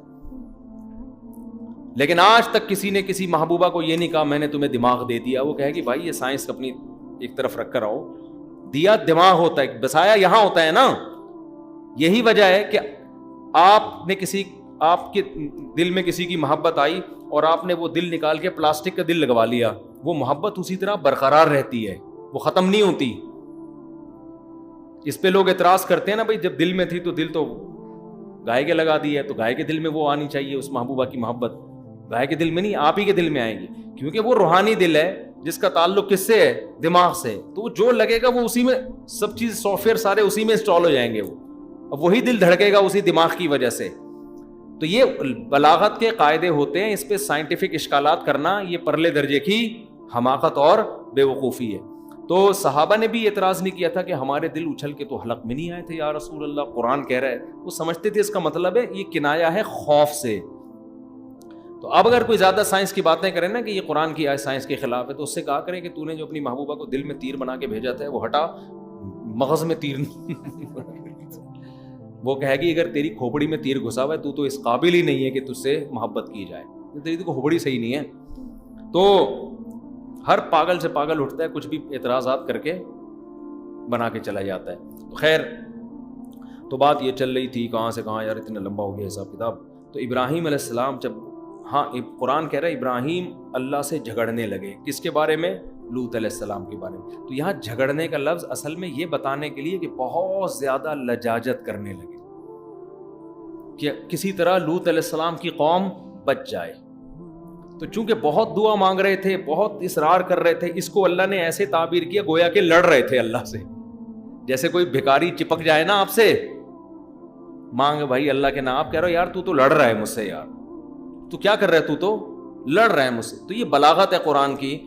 لیکن آج تک کسی نے کسی محبوبہ کو یہ نہیں کہا میں نے تمہیں دماغ دے دیا۔ وہ کہے گی بھائی یہ سائنس اپنی ایک طرف رکھ کر آؤ، دیا دماغ ہوتا ہے، بسایا یہاں ہوتا ہے نا۔ یہی وجہ ہے کہ آپ کے دل میں کسی کی محبت آئی اور آپ نے وہ دل نکال کے پلاسٹک کا دل لگوا لیا، وہ محبت اسی طرح برقرار رہتی ہے، وہ ختم نہیں ہوتی۔ اس پہ لوگ اعتراض کرتے ہیں نا، بھائی جب دل میں تھی تو دل تو گائے کے لگا دی ہے، تو گائے کے دل میں وہ آنی چاہیے اس محبوبہ کی محبت، گائے کے دل میں نہیں، آپ ہی کے دل میں آئے گی، کیونکہ وہ روحانی دل ہے جس کا تعلق کس سے ہے؟ دماغ سے۔ تو جو لگے گا وہ اسی میں، سب چیز سافٹ ویئر سارے اسی میں انسٹال ہو جائیں گے، وہ اب وہی دل دھڑکے گا اسی دماغ کی وجہ سے۔ تو یہ بلاغت کے قاعدے ہوتے ہیں، اس پہ سائنٹیفک اشکالات کرنا یہ پرلے درجے کی حماقت اور بے وقوفی ہے۔ تو صحابہ نے بھی اعتراض نہیں کیا تھا کہ ہمارے دل اچھل کے تو حلق میں نہیں آئے تھے یا رسول اللہ، قرآن کہہ رہا ہے، وہ سمجھتے تھے اس کا مطلب ہے یہ کنایا ہے خوف سے۔ تو اب اگر کوئی زیادہ سائنس کی باتیں کرے نا کہ یہ قرآن کی آیت سائنس کے خلاف ہے، تو اس سے کہا کرے کہ تو نے جو اپنی محبوبہ کو دل میں تیر بنا کے بھیجا تھا وہ ہٹا، مغز میں تیر وہ کہے گی اگر تیری کھوپڑی میں تیر گھسا ہوا ہے تو اس قابل ہی نہیں ہے کہ تجھ سے محبت کی جائے، تیری تو کھوپڑی صحیح نہیں ہے۔ تو ہر پاگل سے پاگل اٹھتا ہے کچھ بھی اعتراضات کر کے، بنا کے چلا جاتا ہے. تو خیر تو بات یہ چل رہی تھی کہاں سے کہاں، یار اتنا لمبا ہو گیا حساب کتاب. تو ابراہیم علیہ السلام جب قرآن کہہ رہا ہے ابراہیم اللہ سے جھگڑنے لگے. کس کے بارے میں؟ لوط علیہ السلام کے بارے میں. تو یہاں جھگڑنے کا لفظ اصل میں یہ بتانے کے لیے کہ بہت زیادہ لجاجت کرنے لگے کہ کسی طرح لوط علیہ السلام کی قوم بچ جائے. تو چونکہ بہت دعا مانگ رہے تھے، بہت اصرار کر رہے تھے، اس کو اللہ نے ایسے تعبیر کیا گویا کہ لڑ رہے تھے اللہ سے. جیسے کوئی بھکاری چپک جائے نا آپ سے، مانگ بھائی اللہ کے نام، آپ کہہ رہے ہو یار تو لڑ رہا ہے مجھ سے، یار تو کیا کر رہا ہے، تو لڑ رہا ہے مجھ سے. تو یہ بلاغت ہے قرآن کی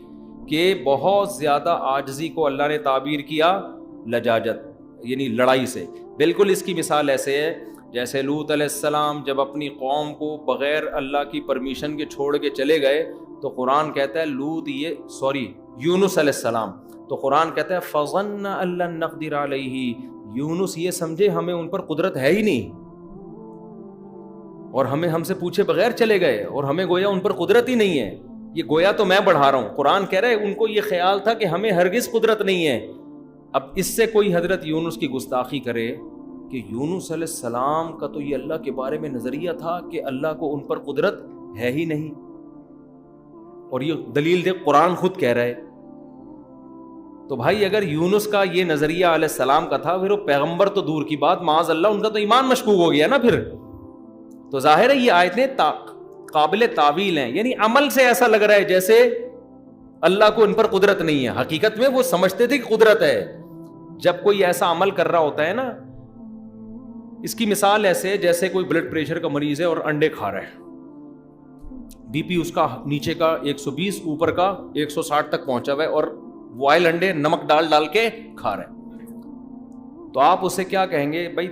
کہ بہت زیادہ عاجزی کو اللہ نے تعبیر کیا لجاجت یعنی لڑائی سے. بالکل اس کی مثال ایسے ہے جیسے لوط علیہ السلام جب اپنی قوم کو بغیر اللہ کی پرمیشن کے چھوڑ کے چلے گئے تو قرآن کہتا ہے یونس علیہ السلام، تو قرآن کہتا ہے فظن ان لن نقدر علیہ، یونس یہ سمجھے ہمیں ان پر قدرت ہے ہی نہیں اور ہم سے پوچھے بغیر چلے گئے اور ہمیں گویا ان پر قدرت ہی نہیں ہے. یہ گویا تو میں بڑھا رہا ہوں، قرآن کہہ رہا ہے ان کو یہ خیال تھا کہ ہمیں ہرگز قدرت نہیں ہے. اب اس سے کوئی حضرت یونس کی گستاخی کرے کہ یونس علیہ السلام کا تو یہ اللہ کے بارے میں نظریہ تھا کہ اللہ کو ان پر قدرت ہے ہی نہیں، اور یہ دلیل دیکھ قرآن خود کہہ رہا ہے. تو بھائی اگر یونس کا یہ نظریہ علیہ السلام کا تھا، پھر وہ پیغمبر تو دور کی بات، معاذ اللہ ان کا تو ایمان مشکوک ہو گیا نا پھر. تو ظاہر ہے یہ آیتیں قابل تعویل ہیں، یعنی عمل سے ایسا لگ رہا ہے جیسے اللہ کو ان پر قدرت نہیں ہے، حقیقت میں وہ سمجھتے تھے کہ قدرت ہے. جب کوئی ایسا عمل کر رہا ہوتا ہے نا، اس کی مثال ایسے جیسے کوئی بلڈ پریشر کا مریض ہے اور انڈے کھا رہا ہے، بی پی اس کا نیچے کا 120 اوپر کا 160 تک پہنچا ہوا ہے اور بوائل انڈے نمک ڈال کے کھا رہا ہے. تو آپ اسے کیا کہیں گے؟ بھائی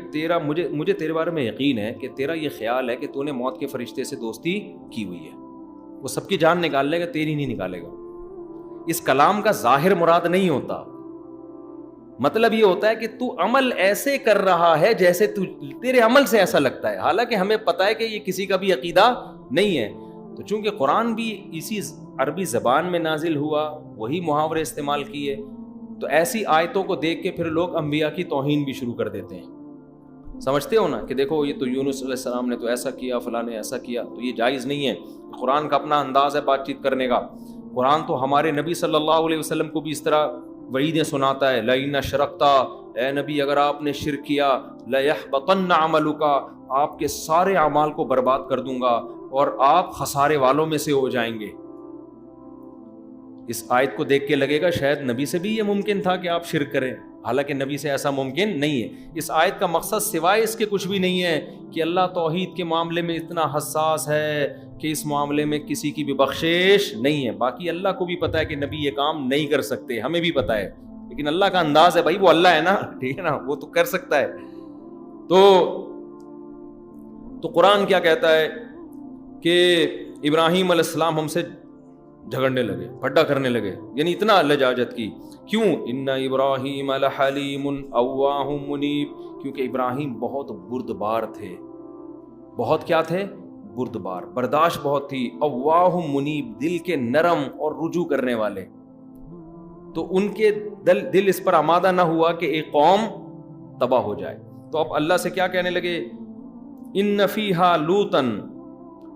مجھے تیرے بارے میں یقین ہے کہ تیرا یہ خیال ہے کہ تو نے موت کے فرشتے سے دوستی کی ہوئی ہے، وہ سب کی جان نکال لے گا، تیری نہیں نکالے گا. اس کلام کا ظاہر مراد نہیں ہوتا، مطلب یہ ہوتا ہے کہ تو عمل ایسے کر رہا ہے جیسے تیرے عمل سے ایسا لگتا ہے، حالانکہ ہمیں پتا ہے کہ یہ کسی کا بھی عقیدہ نہیں ہے. تو چونکہ قرآن بھی اسی عربی زبان میں نازل ہوا، وہی محاورے استعمال کیے، تو ایسی آیتوں کو دیکھ کے پھر لوگ انبیاء کی توہین بھی شروع کر دیتے ہیں. سمجھتے ہو نا کہ دیکھو یہ تو یونس علیہ السلام نے تو ایسا کیا، فلاں نے ایسا کیا، تو یہ جائز نہیں ہے. قرآن کا اپنا انداز ہے بات چیت کرنے کا. قرآن تو ہمارے نبی صلی اللہ علیہ وسلم کو بھی اس طرح وعیدیں سناتا ہے، لئن اشرکتا، اے نبی اگر آپ نے شرک کیا، لیحبطن عملک، آپ کے سارے اعمال کو برباد کر دوں گا اور آپ خسارے والوں میں سے ہو جائیں گے. اس آیت کو دیکھ کے لگے گا شاید نبی سے بھی یہ ممکن تھا کہ آپ شرک کریں، حالانکہ نبی سے ایسا ممکن نہیں ہے. اس آیت کا مقصد سوائے اس کے کچھ بھی نہیں ہے کہ اللہ توحید کے معاملے میں اتنا حساس ہے کہ اس معاملے میں کسی کی بھی بخشش نہیں ہے. باقی اللہ کو بھی پتا ہے کہ نبی یہ کام نہیں کر سکتے، ہمیں بھی پتا ہے، لیکن اللہ کا انداز ہے بھائی، وہ اللہ ہے نا، ٹھیک ہے نا، وہ تو کر سکتا ہے. تو قرآن کیا کہتا ہے کہ ابراہیم علیہ السلام ہم سے جھگڑنے لگے، پھڈا کرنے لگے، یعنی اتنا لجاجت کی. کیوں؟ ان ابراہیم لحلیم اواہ منیب، کیونکہ ابراہیم بہت بردبار تھے. بہت کیا تھے؟ بردبار، برداشت بہت تھی. اواہ منیب، دل کے نرم اور رجوع کرنے والے. تو ان کے دل اس پر آمادہ نہ ہوا کہ ایک قوم تباہ ہو جائے. تو اب اللہ سے کیا کہنے لگے؟ ان فیہا لوطن،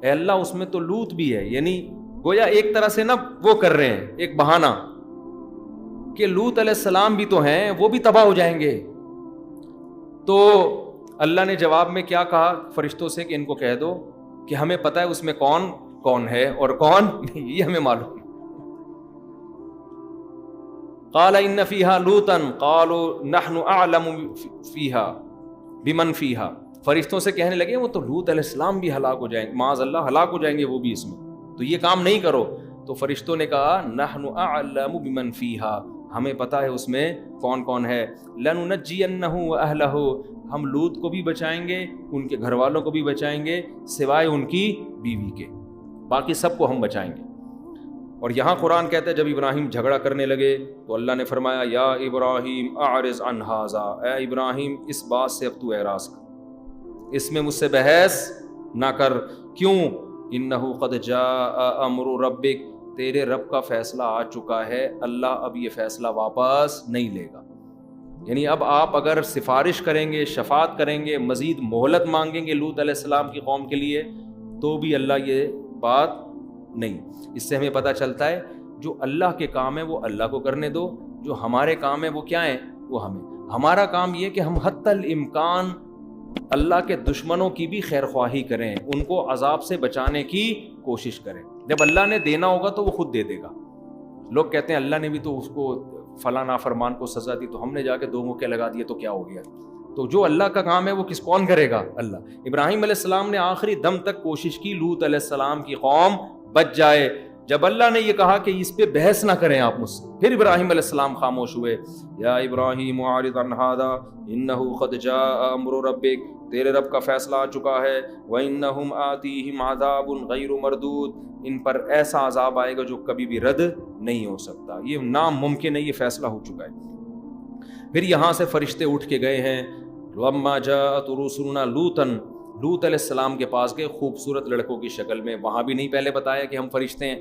اے اللہ اس میں تو لوط بھی ہے. یعنی گویا ایک طرح سے نا وہ کر رہے ہیں ایک بہانہ کہ لوط علیہ السلام بھی تو ہیں، وہ بھی تباہ ہو جائیں گے. تو اللہ نے جواب میں کیا کہا فرشتوں سے کہ ان کو کہہ دو کہ ہمیں پتہ ہے اس میں کون کون ہے اور کون یہ ہمیں معلوم. قال ان فیہا لوطا قالوا نحن اعلم فیہا بمن فیہا، فرشتوں سے کہنے لگے وہ تو لوط علیہ السلام بھی ہلاک ہو جائیں گے، معاذ اللہ ہلاک ہو جائیں گے وہ بھی اس میں، تو یہ کام نہیں کرو. تو فرشتوں نے کہا نحن اعلم بمن فیہا، ہمیں پتا ہے اس میں کون کون ہے. لننجینہ واہلہ، ہم لوط کو بھی بچائیں گے، ان کے گھر والوں کو بھی بچائیں گے سوائے ان کی بیوی کے، باقی سب کو ہم بچائیں گے. اور یہاں قرآن کہتا ہے جب ابراہیم جھگڑا کرنے لگے تو اللہ نے فرمایا یا ابراہیم اعرض عن ھذا، اے ابراہیم اس بات سے اب تو اعراض کر، اس میں مجھ سے بحث نہ کر. کیوں؟ انہ قد جاء امر ربک، تیرے رب کا فیصلہ آ چکا ہے، اللہ اب یہ فیصلہ واپس نہیں لے گا. یعنی اب آپ اگر سفارش کریں گے، شفاعت کریں گے، مزید مہلت مانگیں گے لوط علیہ السلام کی قوم کے لیے، تو بھی اللہ یہ بات نہیں۔ اس سے ہمیں پتہ چلتا ہے جو اللہ کے کام ہیں وہ اللہ کو کرنے دو، جو ہمارے کام ہیں وہ کیا ہیں، وہ ہمیں۔ ہمارا کام یہ کہ ہم حتی الامکان اللہ کے دشمنوں کی بھی خیر خواہی کریں، ان کو عذاب سے بچانے کی کوشش کریں۔ جب اللہ نے دینا ہوگا تو وہ خود دے دے گا۔ لوگ کہتے ہیں اللہ نے بھی تو اس کو فلاں نافرمان کو سزا دی تو ہم نے جا کے 2 موقع لگا دیے تو کیا ہو گیا؟ تو جو اللہ کا کام ہے وہ کون کرے گا؟ اللہ۔ ابراہیم علیہ السلام نے آخری دم تک کوشش کی لوط علیہ السلام کی قوم بچ جائے۔ جب اللہ نے یہ کہا کہ اس پہ بحث نہ کریں آپ مجھ سے، پھر ابراہیم علیہ السلام خاموش ہوئے۔ یا ابراہیم اعرض عن ھذا انہ قد جاء امر ربک، تیرے رب کا فیصلہ آ چکا ہے۔ وانہم آتیہم عذاب غیر مردود، ان پر ایسا عذاب آئے گا جو کبھی بھی رد نہیں ہو سکتا، یہ ناممکن ہے، یہ فیصلہ ہو چکا ہے۔ پھر یہاں سے فرشتے اٹھ کے گئے ہیں۔ لما جاءت رسلنا لوطا، لوط علیہ السلام کے پاس گئے خوبصورت لڑکوں کی شکل میں، وہاں بھی نہیں پہلے بتایا کہ ہم فرشتے ہیں۔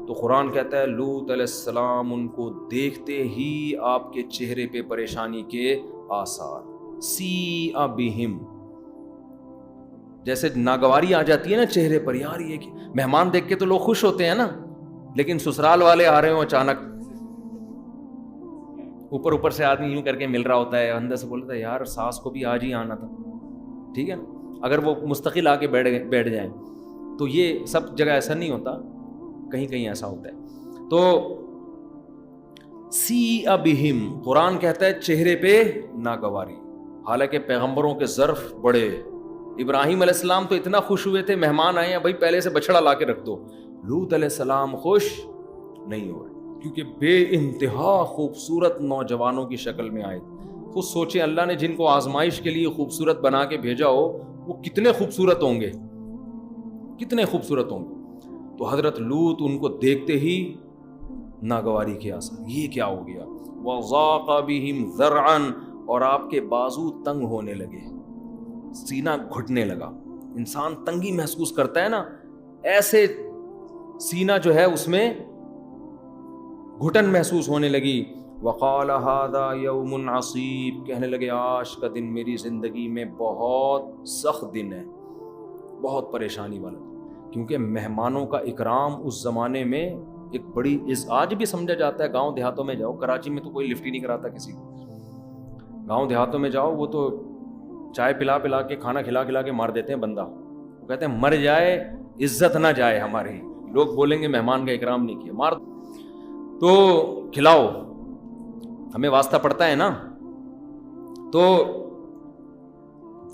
تو قرآن کہتا ہے لوط علیہ السلام ان کو دیکھتے ہی آپ کے چہرے پہ پریشانی کے آثار، سیء بہم، جیسے ناگواری آ جاتی ہے نا چہرے پر، یار یہ کہ مہمان دیکھ کے تو لوگ خوش ہوتے ہیں نا، لیکن سسرال والے آ رہے ہوں اچانک، اوپر سے آدمی یوں کر کے مل رہا ہوتا ہے، اندر سے بولتا ہے یار ساس کو بھی آج ہی آنا تھا، ٹھیک ہے نا، اگر وہ مستقل آ کے بیٹھ جائیں تو یہ سب جگہ ایسا نہیں ہوتا، کہیں کہیں ایسا ہوتا ہے۔ تو سیء بہم، قرآن کہتا ہے چہرے پہ ناگواری، حالانکہ پیغمبروں کے ظرف بڑے۔ ابراہیم علیہ السلام تو اتنا خوش ہوئے تھے، مہمان آئے ہیں بھائی پہلے سے بچڑا لا کے رکھ دو۔ لوط علیہ السلام خوش نہیں ہوئے کیونکہ بے انتہا خوبصورت نوجوانوں کی شکل میں آئے۔ خود سوچیں اللہ نے جن کو آزمائش کے لیے خوبصورت بنا کے بھیجا ہو وہ کتنے خوبصورت ہوں گے، کتنے خوبصورت ہوں گے۔ تو حضرت لوط ان کو دیکھتے ہی ناگواری کے آثار، یہ کیا ہو گیا؟ وَضَاقَ بِهِمْ ذَرْعًا، اور آپ کے بازو تنگ ہونے لگے، سینہ گھٹنے لگا۔ انسان تنگی محسوس کرتا ہے نا، ایسے سینہ جو ہے اس میں گھٹن محسوس ہونے لگی۔ وَقَالَ هَذَا يَوْمٌ عَصِيبٌ، کہنے لگے آج کا دن میری زندگی میں بہت سخت دن ہے، بہت پریشانی والا، کیونکہ مہمانوں کا اکرام اس زمانے میں ایک بڑی آج بھی سمجھا جاتا ہے۔ گاؤں دیہاتوں میں جاؤ، کراچی میں تو کوئی لفٹ ہی نہیں کراتا کسی کو، گاؤں دیہاتوں میں جاؤ وہ تو چائے پلا کے کھانا کھلا کے مار دیتے ہیں بندہ، وہ کہتے ہیں مر جائے عزت نہ جائے ہماری، لوگ بولیں گے مہمان کا اکرام نہیں کیا، مار تو کھلاؤ، ہمیں واسطہ پڑتا ہے نا۔ تو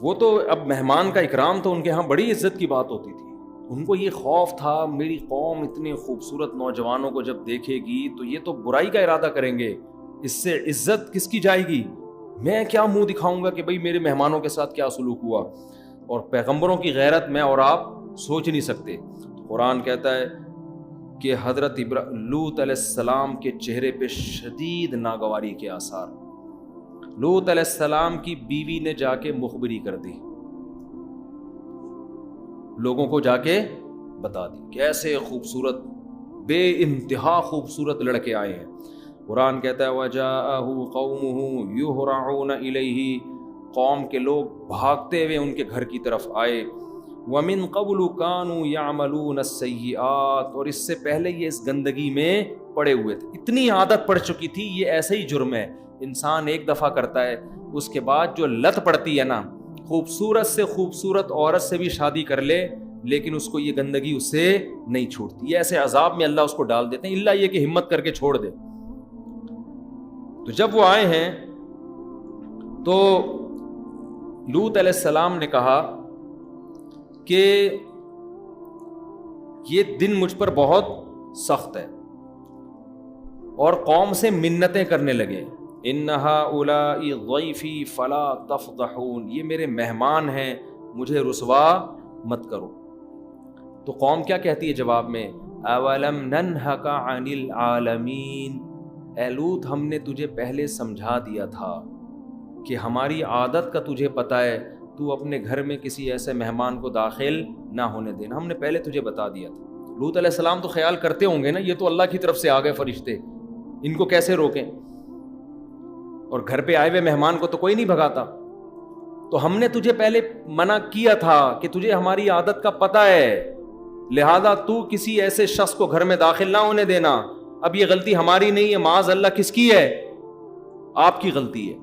وہ تو اب مہمان کا اکرام تو ان کے ہاں بڑی عزت کی بات ہوتی تھی، ان کو یہ خوف تھا میری قوم اتنے خوبصورت نوجوانوں کو جب دیکھے گی تو یہ تو برائی کا ارادہ کریں گے، اس سے عزت کس کی جائے گی، میں کیا منہ دکھاؤں گا کہ بھئی میرے مہمانوں کے ساتھ کیا سلوک ہوا، اور پیغمبروں کی غیرت میں اور آپ سوچ نہیں سکتے۔ قرآن کہتا ہے کہ حضرت لوط علیہ السلام کے چہرے پہ شدید ناگواری کے آثار۔ لوط علیہ السلام کی بیوی نے جا کے مخبری کر دی، لوگوں کو جا کے بتا دی کہ ایسے خوبصورت بے انتہا خوبصورت لڑکے آئے ہیں۔ قرآن کہتا ہے وَجَاءَهُ قَوْمُهُ يُهْرَعُونَ إِلَيْهِ، قوم کے لوگ بھاگتے ہوئے ان کے گھر کی طرف آئے۔ وَمِن قَبْلُ كَانُوا يَعْمَلُونَ السَّيِّئَاتِ، اور اس سے پہلے یہ اس گندگی میں پڑے ہوئے تھے، اتنی عادت پڑ چکی تھی، یہ ایسے ہی جرم ہے، انسان ایک دفعہ کرتا ہے اس کے بعد جو لت پڑتی ہے نا، خوبصورت سے خوبصورت عورت سے بھی شادی کر لے لیکن اس کو یہ گندگی اس سے نہیں چھوڑتی، یہ ایسے عذاب میں اللہ اس کو ڈال دیتے ہیں، اللہ یہ کہ ہمت کر کے چھوڑ دے۔ تو جب وہ آئے ہیں تو لوط علیہ السلام نے کہا کہ یہ دن مجھ پر بہت سخت ہے، اور قوم سے منتیں کرنے لگے، ان ہؤلاء ضیفی فلا تفضحون، یہ میرے مہمان ہیں مجھے رسوا مت کرو۔ تو قوم کیا کہتی ہے جواب میں، اولم ننہک عن العالمین، اے لوط ہم نے تجھے پہلے سمجھا دیا تھا کہ ہماری عادت کا تجھے پتہ ہے، تو اپنے گھر میں کسی ایسے مہمان کو داخل نہ ہونے دینا، ہم نے پہلے تجھے بتا دیا تھا۔ لوط علیہ السلام تو خیال کرتے ہوں گے نا یہ تو اللہ کی طرف سے آ گئے فرشتے، ان کو کیسے روکیں۔ اور گھر پہ آئے ہوئے مہمان کو تو کوئی نہیں بھگاتا. تو ہم نے تجھے پہلے منع کیا تھا کہ تجھے ہماری عادت کا پتہ ہے, لہذا تو کسی ایسے شخص کو گھر میں داخل نہ ہونے دینا. اب یہ غلطی ہماری نہیں ہے, معاذ اللہ کس کی ہے؟ آپ کی غلطی ہے.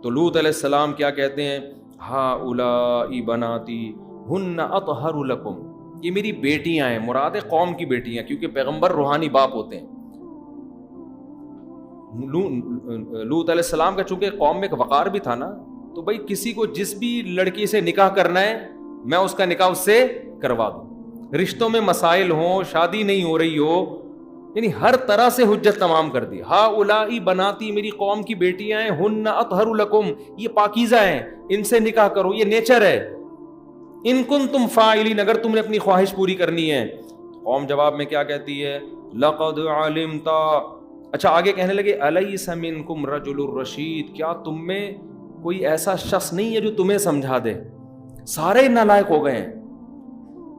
تو لوط علیہ السلام کیا کہتے ہیں؟ ہؤلاء بناتی ہن اطہر لکم, یہ میری بیٹیاں ہیں, مراد ہے قوم کی بیٹیاں, کیونکہ پیغمبر روحانی باپ ہوتے ہیں. لوط علیہ السلام کا چونکہ قوم میں ایک وقار بھی تھا نا, تو بھائی کسی کو جس بھی لڑکی سے نکاح کرنا ہے میں اس کا نکاح اس سے کروا دوں. رشتوں میں مسائل ہوں, شادی نہیں ہو رہی ہو, یعنی ہر طرح سے حجت تمام کر دی. ہؤلاء بناتی, میری قوم کی بیٹیاں ہیں, ہن اطہر لکم, یہ پاکیزہ ہیں, ان سے نکاح کرو, یہ نیچر ہے. ان کنتم فاعلین, اگر تم نے اپنی خواہش پوری کرنی ہے. قوم جواب میں کیا کہتی ہے؟ لقد علمت. اچھا آگے کہنے لگے الیس منکم رجل الرشید, کیا تم میں کوئی ایسا شخص نہیں ہے جو تمہیں سمجھا دے؟ سارے نالائق ہو گئے ہیں,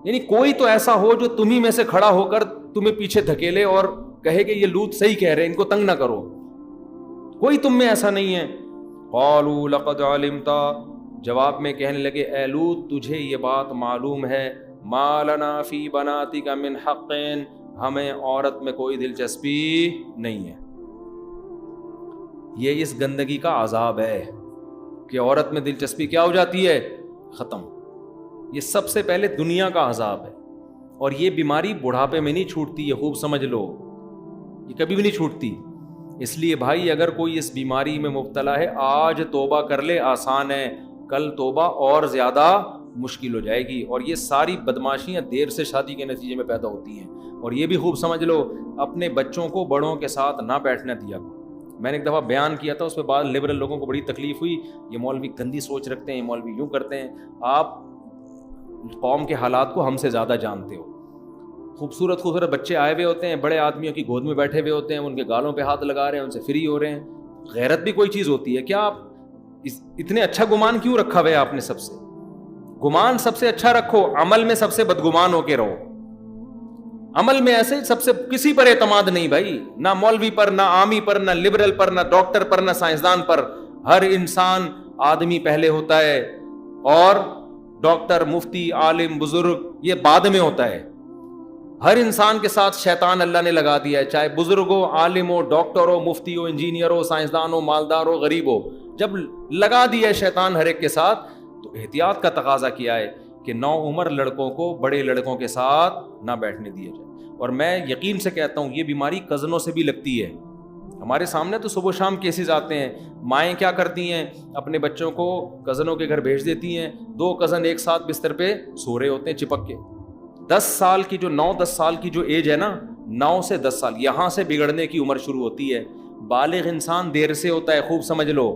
یعنی کوئی تو ایسا ہو جو تمہیں میں سے کھڑا ہو کر تمہیں پیچھے دھکیلے اور کہے کہ یہ لوط صحیح کہہ رہے ہیں, ان کو تنگ نہ کرو. کوئی تم میں ایسا نہیں ہے. قالوا لقد علمت, جواب میں کہنے لگے اے لوط تجھے یہ بات معلوم ہے, ما لنا فی بناتک من حق, ہمیں عورت میں کوئی دلچسپی نہیں ہے. یہ اس گندگی کا عذاب ہے کہ عورت میں دلچسپی کیا ہو جاتی ہے؟ ختم. یہ سب سے پہلے دنیا کا عذاب ہے, اور یہ بیماری بڑھاپے میں نہیں چھوٹتی, یہ خوب سمجھ لو, یہ کبھی بھی نہیں چھوٹتی. اس لیے بھائی اگر کوئی اس بیماری میں مبتلا ہے, آج توبہ کر لے, آسان ہے, کل توبہ اور زیادہ مشکل ہو جائے گی. اور یہ ساری بدماشیاں دیر سے شادی کے نتیجے میں پیدا ہوتی ہیں. اور یہ بھی خوب سمجھ لو, اپنے بچوں کو بڑوں کے ساتھ نہ بیٹھنے دیا. میں نے ایک دفعہ بیان کیا تھا, اس پہ بعض لبرل لوگوں کو بڑی تکلیف ہوئی, یہ مولوی گندی سوچ رکھتے ہیں, یہ مولوی یوں کرتے ہیں. آپ قوم کے حالات کو ہم سے زیادہ جانتے ہو. خوبصورت خوبصورت بچے آئے ہوئے ہوتے ہیں, بڑے آدمیوں کی گود میں بیٹھے ہوئے ہوتے ہیں, ان کے گالوں پہ ہاتھ لگا رہے ہیں, ان سے فری ہو رہے ہیں. غیرت بھی کوئی چیز ہوتی ہے کیا؟ آپ اتنے اچھا گمان کیوں رکھا ہوا ہے آپ نے سب سے؟ گمان سب سے اچھا رکھو, عمل میں سب سے بدگمان ہو کے رہو. عمل میں ایسے سب سے کسی پر اعتماد نہیں بھائی, نہ مولوی پر, نہ عامی پر, نہ لبرل پر, نہ ڈاکٹر پر, نہ سائنسدان پر. ہر انسان آدمی پہلے ہوتا ہے, اور ڈاکٹر, مفتی, عالم, بزرگ یہ بعد میں ہوتا ہے. ہر انسان کے ساتھ شیطان اللہ نے لگا دیا ہے, چاہے بزرگ ہو, عالم ہو, ڈاکٹر ہو, مفتی ہو, انجینئر ہو, سائنسدان ہو, مالدار ہو, غریب ہو. جب لگا دیا ہے شیطان ہر ایک کے ساتھ, تو احتیاط کا تقاضا کیا ہے کہ نو عمر لڑکوں کو بڑے لڑکوں کے ساتھ نہ بیٹھنے دیا جائے. اور میں یقین سے کہتا ہوں یہ بیماری کزنوں سے بھی لگتی ہے. ہمارے سامنے تو صبح و شام کیسز آتے ہیں, مائیں کیا کرتی ہیں, اپنے بچوں کو کزنوں کے گھر بھیج دیتی ہیں, 2 کزن ایک ساتھ بستر پہ سو رہے ہوتے ہیں چپک کے. 10 سال کی جو 9-10 سال کی جو ایج ہے نا, 9 سے 10 سال, یہاں سے بگڑنے کی عمر شروع ہوتی ہے. بالغ انسان دیر سے ہوتا ہے, خوب سمجھ لو,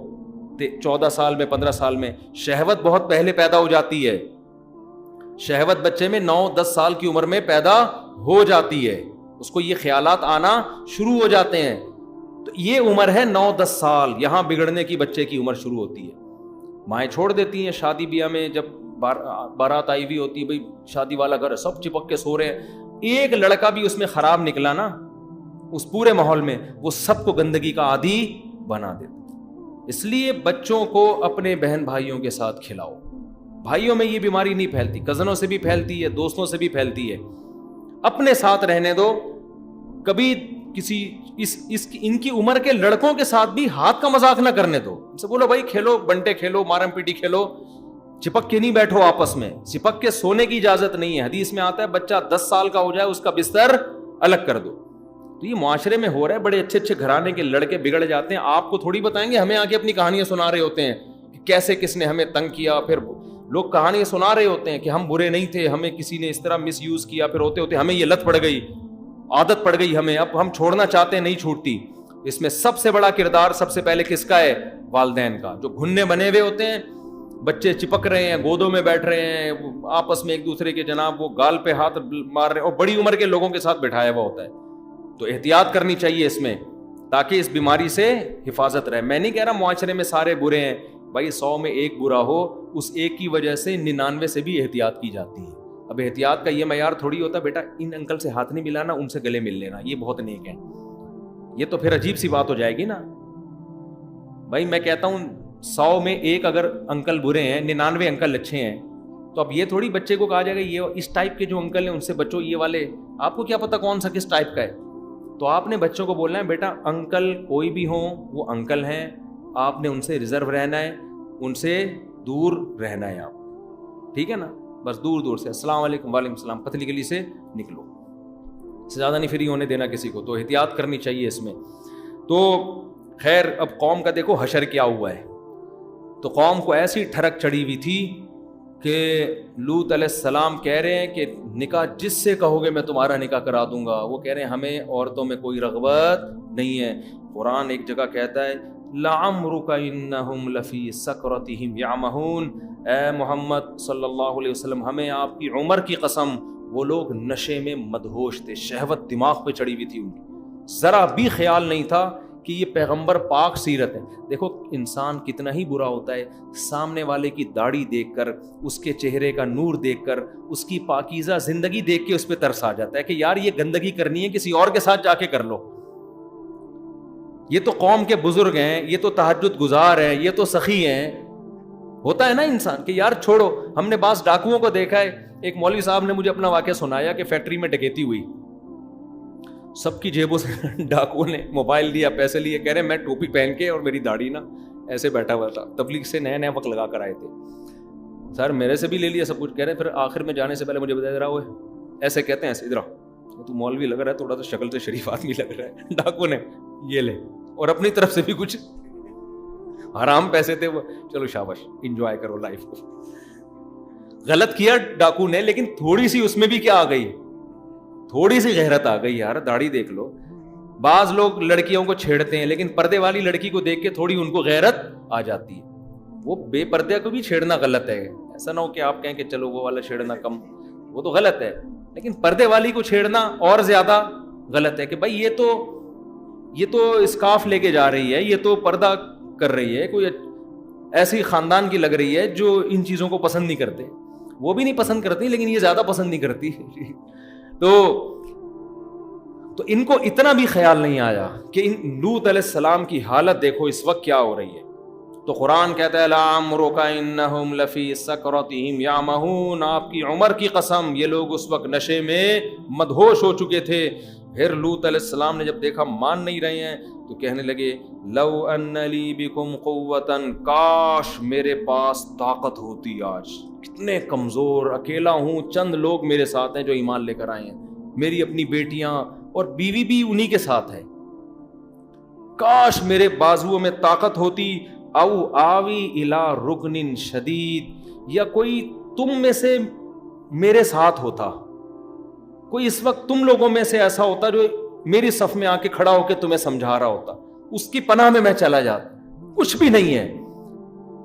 14 سال میں, 15 سال میں. شہوت بہت پہلے پیدا ہو جاتی ہے, شہوت بچے میں 9-10 سال کی عمر میں پیدا ہو جاتی ہے, اس کو یہ خیالات آنا شروع ہو جاتے ہیں. تو یہ عمر ہے 9-10 سال, یہاں بگڑنے کی بچے کی عمر شروع ہوتی ہے. مائیں چھوڑ دیتی ہیں شادی بیاہ میں, جب بارات آئی ہوئی ہوتی ہے, بھائی شادی والا گھر, سب چپک کے سو رہے ہیں, ایک لڑکا بھی اس میں خراب نکلا نا اس پورے ماحول میں, وہ سب کو گندگی کا عادی بنا دیتا. اس لیے بچوں کو اپنے بہن بھائیوں کے ساتھ کھلاؤ. بھائیوں میں یہ بیماری نہیں پھیلتی, کزنوں سے بھی پھیلتی ہے, دوستوں سے بھی پھیلتی ہے. اپنے ساتھ رہنے دو. کبھی کسی ان کی عمر کے لڑکوں کے ساتھ بھی ہاتھ کا مذاق نہ کرنے دو. ان سے بولو بھائی کھیلو, بنٹے کھیلو, مارم پیٹی کھیلو, چپک کے نہیں بیٹھو آپس میں. چپک کے سونے کی اجازت نہیں ہے. حدیث میں آتا ہے بچہ 10 سال کا ہو جائے اس کا بستر الگ کر دو. تو یہ معاشرے میں ہو رہا ہے, بڑے اچھے اچھے گھرانے کے لڑکے بگڑ جاتے ہیں. آپ کو تھوڑی بتائیں گے, ہمیں آگے اپنی کہانیاں سنا رہے ہوتے ہیں کہ کیسے کس نے ہمیں تنگ کیا. پھر لوگ کہانیاں سنا رہے ہوتے ہیں کہ ہم برے نہیں تھے, ہمیں کسی نے اس طرح مس یوز کیا, پھر ہوتے ہوتے ہمیں یہ لت پڑ گئی, عادت پڑ گئی ہمیں, اب ہم چھوڑنا چاہتے ہیں نہیں چھوٹتی. اس میں سب سے بڑا کردار سب سے پہلے کس کا ہے؟ والدین کا. جو گھننے بنے ہوئے ہوتے ہیں, بچے چپک رہے ہیں, گودوں میں بیٹھ رہے ہیں, آپس میں ایک دوسرے کے جناب وہ گال پہ ہاتھ مار رہے ہیں, اور بڑی عمر کے لوگوں کے ساتھ بٹھایا ہوا ہوتا ہے. تو احتیاط کرنی چاہیے اس میں, تاکہ اس بیماری سے حفاظت رہے. میں نہیں کہہ رہا معاشرے میں سارے برے ہیں بھائی, 100 میں ایک برا ہو, اس ایک کی وجہ سے 99 سے بھی احتیاط کی جاتی ہے. اب احتیاط کا یہ معیار تھوڑی ہوتا بیٹا ان انکل سے ہاتھ نہیں ملانا, ان سے گلے مل لینا, یہ بہت نیک ہے. یہ تو پھر عجیب سی بات ہو جائے گی نا. بھائی میں کہتا ہوں 100 میں ایک اگر انکل برے ہیں 99 انکل اچھے ہیں, تو اب یہ تھوڑی بچے کو کہا جائے گا یہ اس ٹائپ کے جو انکل ہیں ان سے بچو, یہ والے آپ کو کیا پتا کون سا کس ٹائپ کا ہے. تو آپ نے بچوں کو بولنا ہے بیٹا انکل کوئی بھی ہوں وہ انکل ہیں, آپ نے ان سے ریزرو رہنا ہے, ان سے دور رہنا ہے آپ, ٹھیک ہے نا, بس دور دور سے السلام علیکم وعلیکم السلام, پتلی گلی سے نکلو, اس سے زیادہ نہیں فری ہونے دینا کسی کو. تو احتیاط کرنی چاہیے اس میں. تو خیر اب قوم کا دیکھو حشر کیا ہوا ہے. تو قوم کو ایسی ٹھڑک چڑھی ہوئی تھی کہ لوط علیہ السلام کہہ رہے ہیں کہ نکاح جس سے کہو گے میں تمہارا نکاح کرا دوں گا. وہ کہہ رہے ہیں ہمیں عورتوں میں کوئی رغبت نہیں ہے. قرآن ایک جگہ کہتا ہے لعمرک انہم لفی سکرتہم یعمہون, اے محمد صلی اللہ علیہ وسلم ہمیں آپ کی عمر کی قسم وہ لوگ نشے میں مدہوش تھے, شہوت دماغ پہ چڑھی ہوئی تھی ان کی, ذرا بھی خیال نہیں تھا کہ یہ پیغمبر پاک سیرت ہے. دیکھو انسان کتنا ہی برا ہوتا ہے, سامنے والے کی داڑھی دیکھ کر, اس کے چہرے کا نور دیکھ کر, اس کی پاکیزہ زندگی دیکھ کے اس پہ ترس آ جاتا ہے کہ یار یہ گندگی کرنی ہے کسی اور کے ساتھ جا کے کر لو. یہ تو قوم کے بزرگ ہیں, یہ تو تہجد گزار ہیں, یہ تو سخی ہیں. ہوتا ہے نا انسان کہ یار چھوڑو. ہم نے بعض ڈاکوؤں کو دیکھا ہے, ایک مولوی صاحب نے مجھے اپنا واقعہ سنایا کہ فیکٹری میں ڈکیتی ہوئی, سب کی جیبوں سے ڈاکوؤں نے موبائل دیا, پیسے لیے, کہہ رہے میں ٹوپی پہن کے اور میری داڑھی نا ایسے بیٹھا ہوا تھا, تبلیغ سے نئے وقت لگا کر آئے تھے. سر میرے سے بھی لے لیا سب کچھ, کہہ رہے پھر آخر میں جانے سے پہلے مجھے بتا دے رہا وہ ایسے کہتے ہیں ایسے ادھر تو مولوی لگ رہا ہے, تھوڑا سا شکل سے شریف آدمی لگ رہا ہے. ڈاکو نے یہ لے, اور اپنی طرف سے بھی کچھ حرام پیسے تھے وہ, چلو شاباش انجوائے کرو لائف کو. غلط کیا ڈاکو نے, لیکن تھوڑی سی اس میں بھی کیا آ گئی, تھوڑی سی غیرت آ گئی. یار داڑھی دیکھ لو. بعض لوگ لڑکیوں کو چھیڑتے ہیں لیکن پردے والی لڑکی کو دیکھ کے تھوڑی ان کو غیرت آ جاتی ہے. وہ بے پردے کو بھی چھیڑنا غلط ہے, ایسا نہ ہو کہ آپ کہیں کہ چلو وہ والا چھیڑنا کم, وہ تو غلط ہے, لیکن پردے والی کو چھیڑنا اور زیادہ غلط ہے کہ بھائی یہ تو اسکارف لے کے جا رہی ہے, یہ تو پردہ کر رہی ہے, کوئی ایسی خاندان کی لگ رہی ہے جو ان چیزوں کو پسند نہیں کرتے. وہ بھی نہیں پسند کرتی لیکن یہ زیادہ پسند نہیں کرتی. تو ان کو اتنا بھی خیال نہیں آیا کہ ان لوط علیہ السلام کی حالت دیکھو اس وقت کیا ہو رہی ہے. تو قرآن کہتا ہے لعمرک انہم لفی سکرتہم یعمہون, آپ کی عمر کی قسم یہ لوگ اس وقت نشے میں مدہوش ہو چکے تھے. پھر لوط علیہ السلام نے جب دیکھا مان نہیں رہے ہیں تو کہنے لگے لو ان لی بکم قوتا, کاش میرے پاس طاقت ہوتی. آج کتنے کمزور, اکیلا ہوں, چند لوگ میرے ساتھ ہیں جو ایمان لے کر آئے ہیں, میری اپنی بیٹیاں اور بیوی بھی انہی کے ساتھ ہے. کاش میرے بازوؤں میں طاقت ہوتی. او آوی الی رکن شدید, یا کوئی تم میں سے میرے ساتھ ہوتا, کوئی اس وقت تم لوگوں میں سے ایسا ہوتا جو میری صف میں آ کے کھڑا ہو کے تمہیں سمجھا رہا ہوتا, اس کی پناہ میں میں چلا جاتا. کچھ بھی نہیں ہے.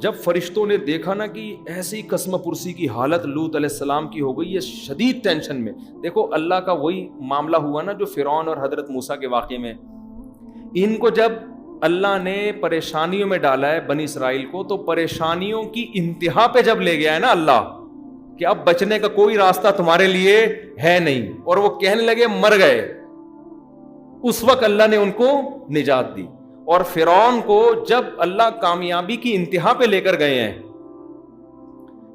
جب فرشتوں نے دیکھا نا کہ ایسی قسم پرسی کی حالت لوط علیہ السلام کی ہو گئی, یہ شدید ٹینشن میں. دیکھو اللہ کا وہی معاملہ ہوا نا جو فرعون اور حضرت موسیٰ کے واقعے میں. ان کو جب اللہ نے پریشانیوں میں ڈالا ہے بنی اسرائیل کو, تو پریشانیوں کی انتہا پہ جب لے گیا ہے نا اللہ کہ اب بچنے کا کوئی راستہ تمہارے لیے ہے نہیں, اور وہ کہنے لگے مر گئے, اس وقت اللہ نے ان کو نجات دی. اور فرعون کو جب اللہ کامیابی کی انتہا پہ لے کر گئے ہیں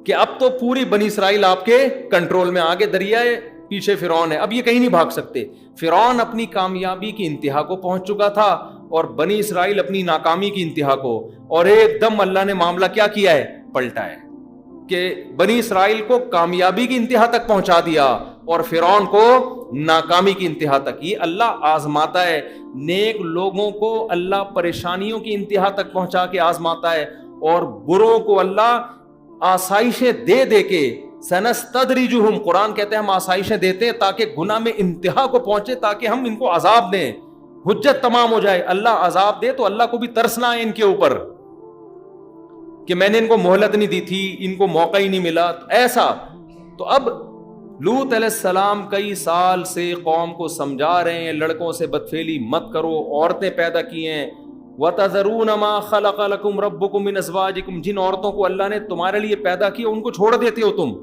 کہ اب تو پوری بنی اسرائیل آپ کے کنٹرول میں, آگے دریائے پیچھے فرعون ہے, اب یہ کہیں نہیں بھاگ سکتے. فرعون اپنی کامیابی کی انتہا کو پہنچ چکا تھا اور بنی اسرائیل اپنی ناکامی کی انتہا کو, اور ایک دم اللہ نے معاملہ کیا کیا ہے, پلٹا ہے کہ بنی اسرائیل کو کامیابی کی انتہا تک پہنچا دیا اور فرعون کو ناکامی کی انتہا تک. یہ اللہ آزماتا ہے نیک لوگوں کو, اللہ پریشانیوں کی انتہا تک پہنچا کے آزماتا ہے, اور بروں کو اللہ آسائشیں دے دے کے سنستدرجہم, قرآن کہتے ہیں ہم آسائشیں دیتے ہیں تاکہ گناہ میں انتہا کو پہنچے, تاکہ ہم ان کو عذاب دیں, حجت تمام ہو جائے. اللہ عذاب دے تو اللہ کو بھی ترس نہ آئے ان کے اوپر کہ میں نے ان کو مہلت نہیں دی تھی, ان کو موقع ہی نہیں ملا ایسا. تو اب لوط علیہ السلام کئی سال سے قوم کو سمجھا رہے ہیں لڑکوں سے بدفعلی مت کرو, عورتیں پیدا کی ہیں. وَتَذَرُونَ مَا خَلَقَ لَكُمْ رَبُّكُمْ مِنْ أَزْوَاجِكُمْ, جن عورتوں کو اللہ نے تمہارے لیے پیدا کیا ان کو چھوڑ دیتے ہو تم,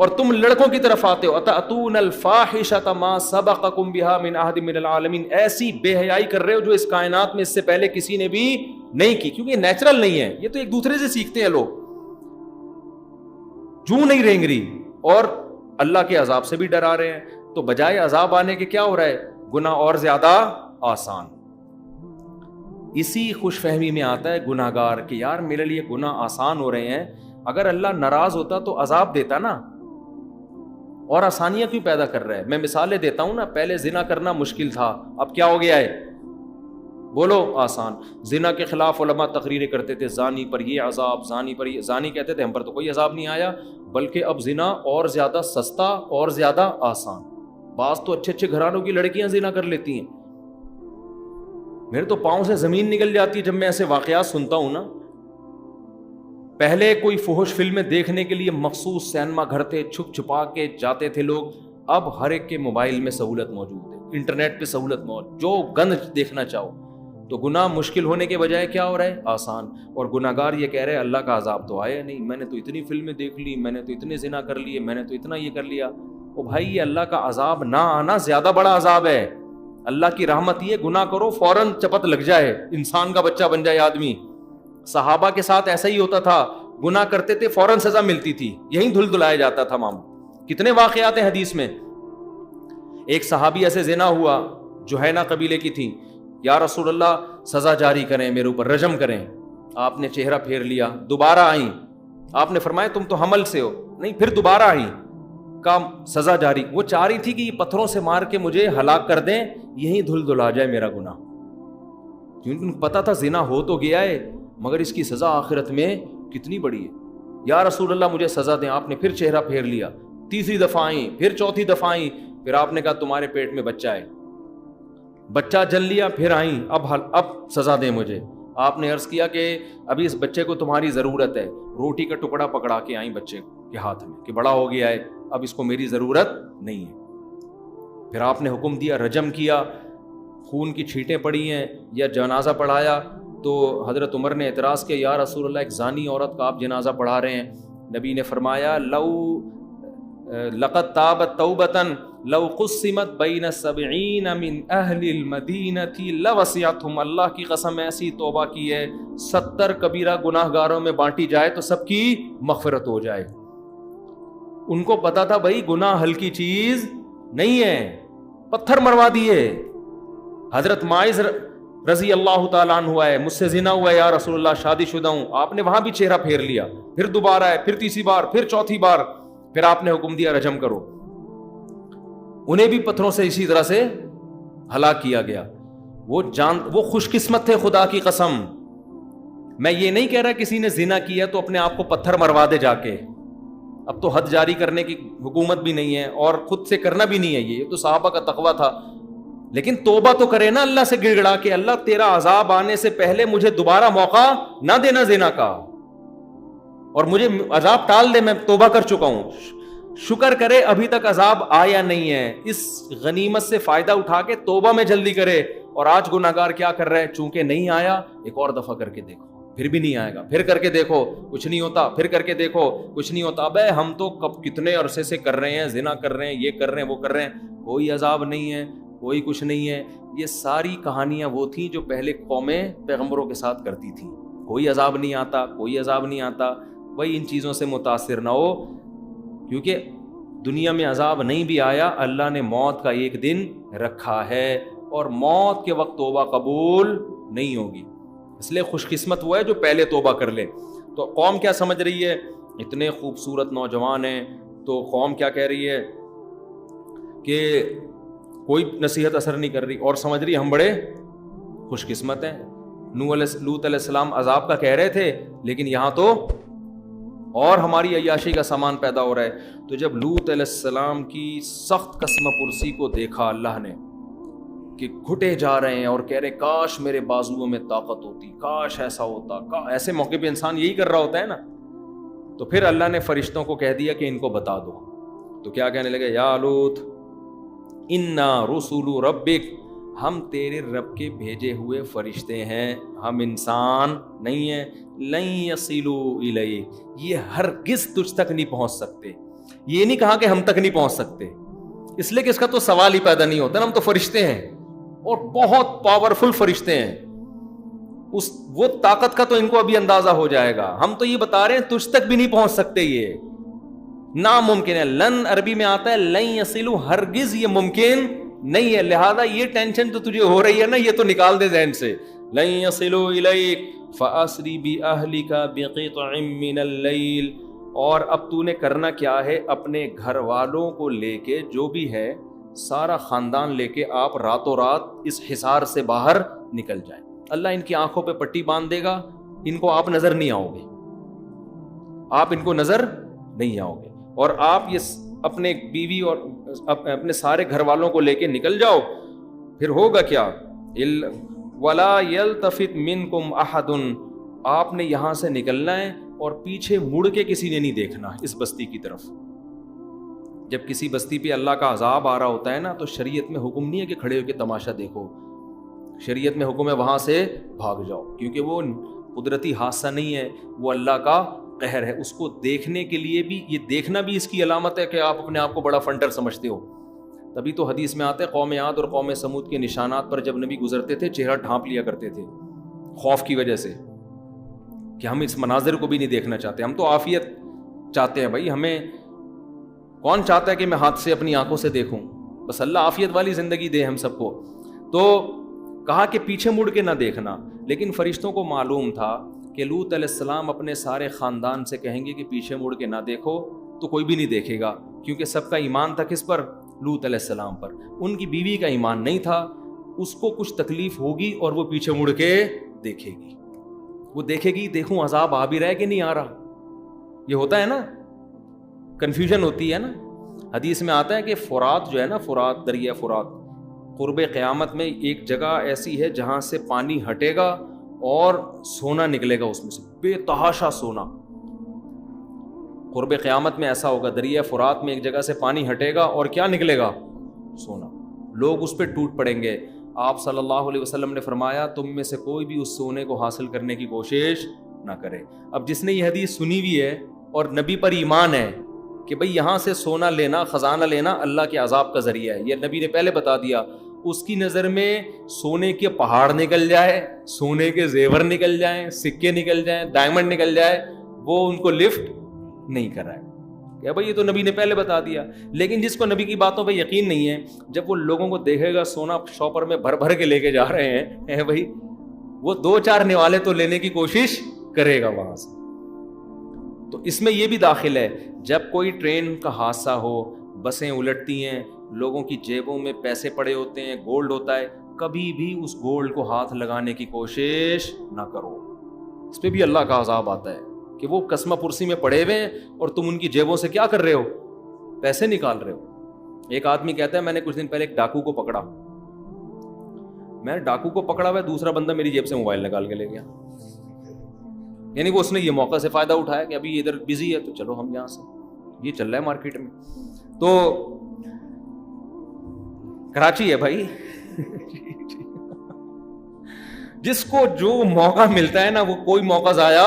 اور تم لڑکوں کی طرف آتے ہو. اتأتون الفاحشۃ ما سبقکم بها من احد من العالمین, ایسی بے حیائی کر رہے ہو جو اس کائنات میں اس سے پہلے کسی نے بھی نہیں کی, کیونکہ نیچرل نہیں ہے, یہ تو ایک دوسرے سے سیکھتے ہیں لوگ, جو نہیں رہیں گی, اور اللہ کے عذاب سے بھی ڈرا رہے ہیں. تو بجائے عذاب آنے کے کیا ہو رہا ہے, گناہ اور زیادہ آسان. اسی خوش فہمی میں آتا ہے گناہگار کہ یار میرے لیے گناہ آسان ہو رہے ہیں, اگر اللہ ناراض ہوتا تو عذاب دیتا نا, اور آسانیاں کیوں پیدا کر رہا ہے. میں مثالیں دیتا ہوں نا, پہلے زنا کرنا مشکل تھا, اب کیا ہو گیا ہے, بولو آسان. زنا کے خلاف علماء تقریریں کرتے تھے, زانی پر یہ عذاب, زانی پر یہ, زانی کہتے تھے ہم پر تو کوئی عذاب نہیں آیا, بلکہ اب زنا اور زیادہ سستا اور زیادہ آسان. بعض تو اچھے اچھے گھرانوں کی لڑکیاں زنا کر لیتی ہیں, میرے تو پاؤں سے زمین نکل جاتی ہے جب میں ایسے واقعات سنتا ہوں نا. پہلے کوئی فحش فلمیں دیکھنے کے لیے مخصوص سینما گھر تھے, چھپ چھپا کے جاتے تھے لوگ, اب ہر ایک کے موبائل میں سہولت موجود ہے, انٹرنیٹ پہ سہولت موجود, جو گند دیکھنا چاہو. تو گناہ مشکل ہونے کے بجائے کیا ہو رہا ہے, آسان. اور گناہگار یہ کہہ رہے ہیں اللہ کا عذاب تو آیا نہیں, میں نے تو اتنی فلمیں دیکھ لی, میں نے تو اتنے زنا کر لیے, میں نے تو اتنا یہ کر لیا. او بھائی, یہ اللہ کا عذاب نہ آنا زیادہ بڑا عذاب ہے. اللہ کی رحمت یہ, گناہ کرو فوراً چپت لگ جائے, انسان کا بچہ بن جائے آدمی. صحابہ کے ساتھ ایسا ہی ہوتا تھا, گناہ کرتے تھے فوراً سزا ملتی تھی, یہیں دھل دھلایا جاتا تھا معاملہ. کتنے واقعات ہیں حدیث میں. ایک صحابی ایسے زنا ہوا, جوہینہ قبیلے کی تھی, یا رسول اللہ سزا جاری کریں میرے اوپر, رجم کریں. آپ نے چہرہ پھیر لیا, دوبارہ آئیں, آپ نے فرمایا تم تو حمل سے ہو, نہیں, پھر دوبارہ آئیں, کام سزا جاری. وہ چاہ رہی تھی کہ یہ پتھروں سے مار کے مجھے ہلاک کر دیں, یہیں دھل دھلا جائے میرا گناہ, کیونکہ ان کو پتا تھا زنا ہو تو گیا ہے مگر اس کی سزا آخرت میں کتنی بڑی ہے. یا رسول اللہ مجھے سزا دیں. آپ نے پھر چہرہ پھیر لیا, تیسری دفعہ آئیں, پھر چوتھی دفعہ آئیں, پھر آپ نے کہا تمہارے پیٹ میں بچہ ہے, بچہ جل لیا, پھر آئیں, اب سزا دیں مجھے. آپ نے عرض کیا کہ ابھی اس بچے کو تمہاری ضرورت ہے. روٹی کا ٹکڑا پکڑا کے آئیں بچے کے ہاتھ میں کہ بڑا ہو گیا ہے, اب اس کو میری ضرورت نہیں ہے. پھر آپ نے حکم دیا, رجم کیا, خون کی چھینٹیں پڑی ہیں, یا جنازہ پڑھایا. تو حضرت عمر نے اعتراض کیا, یا رسول اللہ ایک زانی عورت کا آپ جنازہ پڑھا رہے ہیں. نبی نے فرمایا لقد تابت توبتن لو قسمت بین 70 من اہل المدینہ لوسعتہم. اللہ کی قسم ایسی توبہ کی ہے 70 کبیرہ گناہگاروں میں بانٹی جائے تو سب کی مغفرت ہو جائے. ان کو پتا تھا بھائی گناہ ہلکی چیز نہیں ہے, پتھر مروا دیے. حضرت معاذ رضی اللہ تعالیٰ عنہ ہوا ہے, مجھ سے زنا ہوا ہے یا رسول اللہ, شادی شدہ ہوں. آپ نے وہاں بھی چہرہ پھیر لیا, پھر دوبارہ ہے, پھر تیسری بار, پھر چوتھی بار, پھر آپ نے حکم دیا رجم کرو. انہیں بھی پتھروں سے اسی طرح سے ہلاک کیا گیا. وہ خوش قسمت تھے خدا کی قسم. میں یہ نہیں کہہ رہا کسی نے زنا کیا تو اپنے آپ کو پتھر مروا دے جا کے, اب تو حد جاری کرنے کی حکومت بھی نہیں ہے اور خود سے کرنا بھی نہیں ہے, یہ تو صحابہ کا تقویٰ تھا. لیکن توبہ تو کرے نا اللہ سے گڑ گڑا کے, اللہ تیرا عذاب آنے سے پہلے مجھے دوبارہ موقع نہ دینا زنا کا, اور مجھے عذاب ٹال دے, میں توبہ کر چکا ہوں. شکر کرے ابھی تک عذاب آیا نہیں ہے, اس غنیمت سے فائدہ اٹھا کے توبہ میں جلدی کرے. اور آج گناہگار کیا کر رہے ہیں, چونکہ نہیں آیا ایک اور دفعہ کر کے دیکھو, پھر بھی نہیں آئے گا, پھر کر کے دیکھو کچھ نہیں ہوتا, پھر کر کے دیکھو کچھ نہیں ہوتا. ابے ہم تو کب کتنے عرصے سے کر رہے ہیں, زنا کر رہے ہیں, یہ کر رہے ہیں, وہ کر رہے ہیں, کوئی عذاب نہیں ہے, کوئی کچھ نہیں ہے. یہ ساری کہانیاں وہ تھیں جو پہلے قومیں پیغمبروں کے ساتھ کرتی تھیں. کوئی عذاب نہیں آتا, کوئی عذاب نہیں آتا. بھائی ان چیزوں سے متاثر نہ ہو, کیونکہ دنیا میں عذاب نہیں بھی آیا, اللہ نے موت کا ایک دن رکھا ہے, اور موت کے وقت توبہ قبول نہیں ہوگی. اس لیے خوش قسمت وہ ہے جو پہلے توبہ کر لے. تو قوم کیا سمجھ رہی ہے, اتنے خوبصورت نوجوان ہیں, تو قوم کیا کہہ رہی ہے کہ کوئی نصیحت اثر نہیں کر رہی, اور سمجھ رہی ہم بڑے خوش قسمت ہیں. لوط علیہ السلام عذاب کا کہہ رہے تھے, لیکن یہاں تو اور ہماری عیاشی کا سامان پیدا ہو رہا ہے. تو جب لوط علیہ السلام کی سخت قسم پرسی کو دیکھا اللہ نے کہ گھٹے جا رہے ہیں اور کہہ رہے کاش میرے بازوؤں میں طاقت ہوتی, کاش ایسا ہوتا, ایسے موقع پہ انسان یہی کر رہا ہوتا ہے نا. تو پھر اللہ نے فرشتوں کو کہہ دیا کہ ان کو بتا دو. تو کیا کہنے لگے, یا لوط انا رسول ربک, ہم تیرے رب کے بھیجے ہوئے فرشتے ہیں, ہم انسان نہیں ہیں. لن یصلوا الیک, یہ ہرگز تجھ تک نہیں پہنچ سکتے. یہ نہیں کہا کہ ہم تک نہیں پہنچ سکتے، اس لیے کہ اس کا تو سوال ہی پیدا نہیں ہوتا نا، ہم تو فرشتے ہیں اور بہت پاورفل فرشتے ہیں، وہ طاقت کا تو ان کو ابھی اندازہ ہو جائے گا. ہم تو یہ بتا رہے ہیں تجھ تک بھی نہیں پہنچ سکتے، یہ ناممکن ہے. لن عربی میں آتا ہے لن یصلوا، ہرگز یہ ممکن نہیں ہے. لہذا یہ ٹینشن تو تجھے ہو رہی ہے نا، یہ تو نکال دے ذہن سے. لن یصلوا الیک فاسری باہلک بقطع من اللیل، اور اب تو نے کرنا کیا ہے، اپنے گھر والوں کو لے کے، جو بھی ہے سارا خاندان لے کے آپ راتوں رات اس حصار سے باہر نکل جائیں. اللہ ان کی آنکھوں پہ پٹی باندھ دے گا، ان کو آپ نظر نہیں آؤ گے، آپ ان کو نظر نہیں آؤ گے، اور آپ یہ اپنے بیوی اور اپنے سارے گھر والوں کو لے کے نکل جاؤ. پھر ہوگا کیا، وَلَا يَلْتَفِتْ مِنْكُمْ أَحَدٌ، آپ نے یہاں سے نکلنا ہے اور پیچھے مڑ کے کسی نے نہیں دیکھنا اس بستی کی طرف. جب کسی بستی پہ اللہ کا عذاب آ رہا ہوتا ہے نا، تو شریعت میں حکم نہیں ہے کہ کھڑے ہو کے تماشا دیکھو، شریعت میں حکم ہے وہاں سے بھاگ جاؤ، کیونکہ وہ قدرتی حادثہ نہیں ہے، وہ اللہ کا قہر ہے. اس کو دیکھنے کے لیے بھی، یہ دیکھنا بھی اس کی علامت ہے کہ آپ اپنے آپ کو بڑا فنڈر سمجھتے ہو. تبھی تو حدیث میں آتے قوم عاد اور قوم سمود کے نشانات پر جب نبی گزرتے تھے چہرہ ڈھانپ لیا کرتے تھے خوف کی وجہ سے، کہ ہم اس مناظر کو بھی نہیں دیکھنا چاہتے، ہم تو عافیت چاہتے ہیں. بھائی ہمیں کون چاہتا ہے کہ میں ہاتھ سے اپنی آنکھوں سے دیکھوں، بس اللہ عافیت والی زندگی دے ہم سب کو. تو کہا کہ پیچھے مڑ کے نہ دیکھنا. لیکن فرشتوں کو معلوم تھا کہ لوط علیہ السلام اپنے سارے خاندان سے کہیں گے کہ پیچھے مڑ کے نہ دیکھو، تو کوئی بھی نہیں دیکھے گا، کیونکہ سب کا ایمان تھا کس پر، لوط علیہ السلام پر. ان کی بیوی کا ایمان نہیں تھا، اس کو کچھ تکلیف ہوگی اور وہ پیچھے مڑ کے دیکھے گی، وہ دیکھے گی دیکھوں عذاب آ بھی رہا ہے کہ نہیں آ رہا. یہ ہوتا ہے نا، کنفیوژن ہوتی ہے نا. حدیث میں آتا ہے کہ فرات جو ہے نا، فرات دریا فرات، قرب قیامت میں ایک جگہ ایسی ہے جہاں سے پانی ہٹے گا اور سونا نکلے گا اس میں سے، بے تحاشا سونا. قرب قیامت میں ایسا ہوگا، دریا فرات میں ایک جگہ سے پانی ہٹے گا اور کیا نکلے گا، سونا. لوگ اس پہ ٹوٹ پڑیں گے. آپ صلی اللہ علیہ وسلم نے فرمایا تم میں سے کوئی بھی اس سونے کو حاصل کرنے کی کوشش نہ کرے. اب جس نے یہ حدیث سنی ہوئی ہے اور نبی پر ایمان ہے کہ بھئی یہاں سے سونا لینا، خزانہ لینا اللہ کے عذاب کا ذریعہ ہے، یہ نبی نے پہلے بتا دیا، اس کی نظر میں سونے کے پہاڑ نکل جائے، سونے کے زیور نکل جائیں، سکے نکل جائیں، ڈائمنڈ نکل جائے، وہ ان کو لفٹ نہیں کرائے کہ بھئی یہ تو نبی نے پہلے بتا دیا. لیکن جس کو نبی کی باتوں پہ یقین نہیں ہے، جب وہ لوگوں کو دیکھے گا سونا شاپر میں بھر بھر کے لے کے جا رہے ہیں بھئی، وہ 2-4 نوالے تو لینے کی کوشش کرے گا وہاں سے. تو اس میں یہ بھی داخل ہے، جب کوئی ٹرین کا حادثہ ہو، بسیں الٹتی ہیں، لوگوں کی جیبوں میں پیسے پڑے ہوتے ہیں، گولڈ ہوتا ہے، کبھی بھی اس گولڈ کو ہاتھ لگانے کی کوشش نہ کرو. اس پہ بھی اللہ کا عذاب آتا ہے کہ وہ قسمہ پرسی میں پڑے ہوئے ہیں اور تم ان کی جیبوں سے کیا کر رہے ہو، پیسے نکال رہے ہو. ایک آدمی کہتا ہے میں نے کچھ دن پہلے ایک ڈاکو کو پکڑا، میں ڈاکو کو پکڑا ہوا، دوسرا بندہ میری جیب سے موبائل نکال کے لے گیا. یعنی وہ اس نے یہ موقع سے فائدہ اٹھایا کہ ابھی ادھر بزی ہے تو چلو ہم یہاں سے، یہ چل رہا ہے مارکیٹ میں. تو کراچی ہے بھائی جس کو جو موقع ملتا ہے نا، وہ کوئی موقع ضائع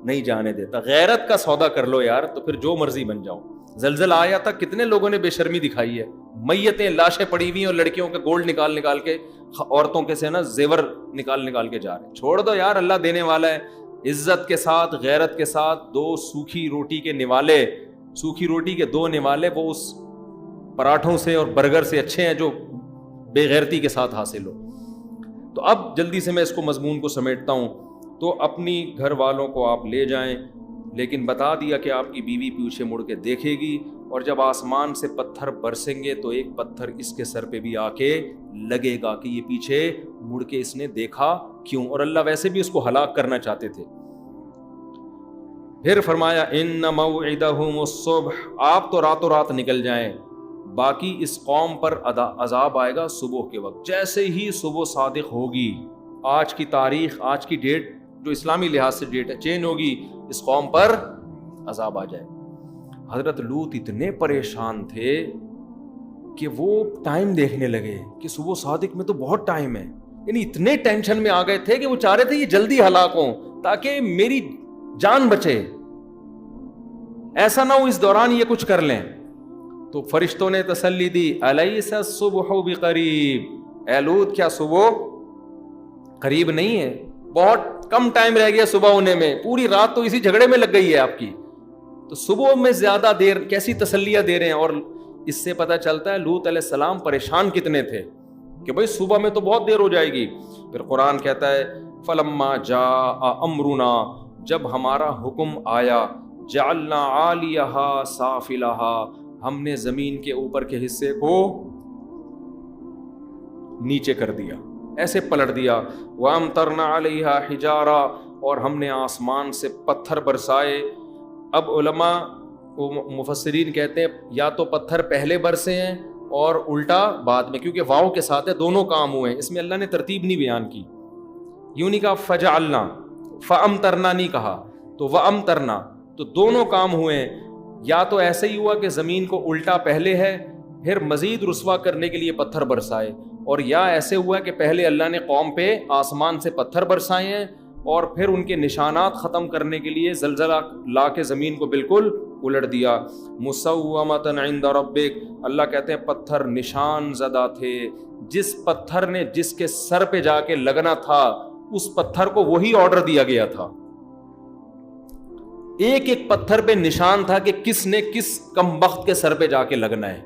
نہیں جانے دیتا. غیرت کا سودا کر لو یار، تو پھر جو مرضی بن جاؤ. زلزلہ آیا تھا، کتنے لوگوں نے بے شرمی دکھائی ہے، میتیں لاشیں پڑی ہوئی اور لڑکیوں کے گولڈ نکال نکال کے، عورتوں کے سے نا زیور نکال نکال کے جا رہے ہیں. چھوڑ دو یار، اللہ دینے والا ہے. عزت کے ساتھ، غیرت کے ساتھ 2 سوکھی روٹی کے نوالے، سوکھی روٹی کے 2 نوالے وہ اس پراٹھوں سے اور برگر سے اچھے ہیں جو بے غیرتی کے ساتھ حاصل ہو. تو اب جلدی سے میں اس کو مضمون کو سمیٹتا ہوں. تو اپنی گھر والوں کو آپ لے جائیں، لیکن بتا دیا کہ آپ کی بیوی پیچھے مڑ کے دیکھے گی، اور جب آسمان سے پتھر برسیں گے تو ایک پتھر اس کے سر پہ بھی آ کے لگے گا کہ یہ پیچھے مڑ کے اس نے دیکھا کیوں. اور اللہ ویسے بھی اس کو ہلاک کرنا چاہتے تھے. پھر فرمایا ان موعدہم الصبح، آپ تو راتوں رات نکل جائیں، باقی اس قوم پر عذاب آئے گا صبح کے وقت. جیسے ہی صبح صادق ہوگی، آج کی تاریخ، آج کی ڈیٹ جو اسلامی لحاظ سے ڈیٹ ہے چینج ہوگی، اس قوم پر عذاب آ جائے. حضرت لوط اتنے پریشان تھے کہ وہ ٹائم دیکھنے لگے کہ صبح صادق میں تو بہت ٹائم ہے. یعنی اتنے ٹینشن میں آ گئے تھے کہ وہ چاہ رہے تھے یہ جلدی ہلاک ہوں تاکہ میری جان بچے. ایسا نہ ہو اس دوران یہ کچھ کر لیں. تو فرشتوں نے تسلی دی, الیس الصبح بقریب, اے لوط کیا صبح قریب نہیں ہے؟ بہت کم ٹائم رہ گیا صبح ہونے میں, پوری رات تو اسی جھگڑے میں لگ گئی ہے آپ کی, تو صبح میں زیادہ دیر کیسی تسلیاں دے رہے ہیں. اور اس سے پتہ چلتا ہے لوط علیہ السلام پریشان کتنے تھے کہ بھئی صبح میں تو بہت دیر ہو جائے گی. پھر قرآن کہتا ہے فلما جاء امرنا, جب ہمارا حکم آیا, جعلنا عالیہا سافلہا, ہم نے زمین کے اوپر کے حصے کو نیچے کر دیا, ایسے پلٹ دیا. وامطرنا علیہا حجارا, اور ہم نے آسمان سے پتھر برسائے. اب علماء مفسرین کہتے ہیں یا تو پتھر پہلے برسے ہیں اور الٹا بعد میں, کیونکہ واو کے ساتھ ہے, دونوں کام ہوئے ہیں. اس میں اللہ نے ترتیب نہیں بیان کی, یوں نہیں کہا فجعلنا, فامطرنا نہیں کہا, تو وامطرنا, تو دونوں کام ہوئے ہیں. یا تو ایسے ہی ہوا کہ زمین کو الٹا پہلے ہے, پھر مزید رسوا کرنے کے لیے پتھر برسائے, اور یا ایسے ہوا کہ پہلے اللہ نے قوم پہ آسمان سے پتھر برسائے ہیں اور پھر ان کے نشانات ختم کرنے کے لیے زلزلہ لا کے زمین کو بالکل الٹ دیا. مسومۃ عند ربک, اللہ کہتے ہیں پتھر نشان زدہ تھے. جس پتھر نے جس کے سر پہ جا کے لگنا تھا اس پتھر کو وہی آرڈر دیا گیا تھا. ایک ایک پتھر پہ نشان تھا کہ کس نے کس کمبخت کے سر پہ جا کے لگنا ہے.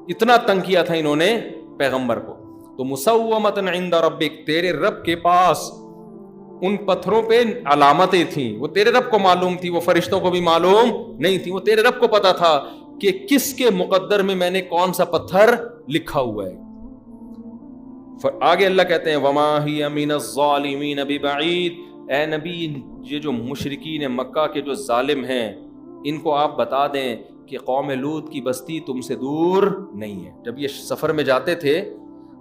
اتنا تنگ کیا تھا انہوں نے پیغمبر کو. تو مسومۃ عند ربک, تیرے رب کے پاس ان پتھروں پہ علامتیں تھیں, وہ تیرے رب کو معلوم تھی, وہ فرشتوں کو بھی معلوم نہیں تھی, وہ تیرے رب کو پتا تھا کہ کس کے مقدر میں میں نے کون سا پتھر لکھا ہوا ہے. آگے اللہ کہتے ہیں وما ہی من الظالمین ببعید, اے نبی یہ جو مشرکین مکہ کے جو ظالم ہیں ان کو آپ بتا دیں کہ قوم لوط کی بستی تم سے دور نہیں ہے. جب یہ سفر میں جاتے تھے,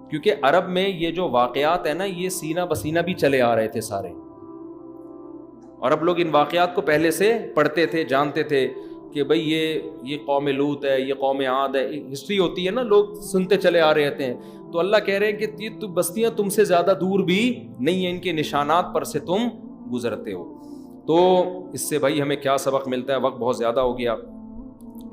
کیونکہ عرب میں یہ جو واقعات ہیں نا یہ سینہ بسینہ بھی چلے آ رہے تھے سارے, عرب لوگ ان واقعات کو پہلے سے پڑھتے تھے, جانتے تھے کہ بھئی یہ قوم لوط ہے, یہ قوم عاد ہے, ہسٹری ہوتی ہے نا, لوگ سنتے چلے آ رہے ہیں. تو اللہ کہہ رہے ہیں کہ یہ بستیاں تم سے زیادہ دور بھی نہیں ہیں, ان کے نشانات پر سے تم گزرتے ہو. تو اس سے بھائی ہمیں کیا سبق ملتا ہے؟ وقت بہت زیادہ ہو گیا,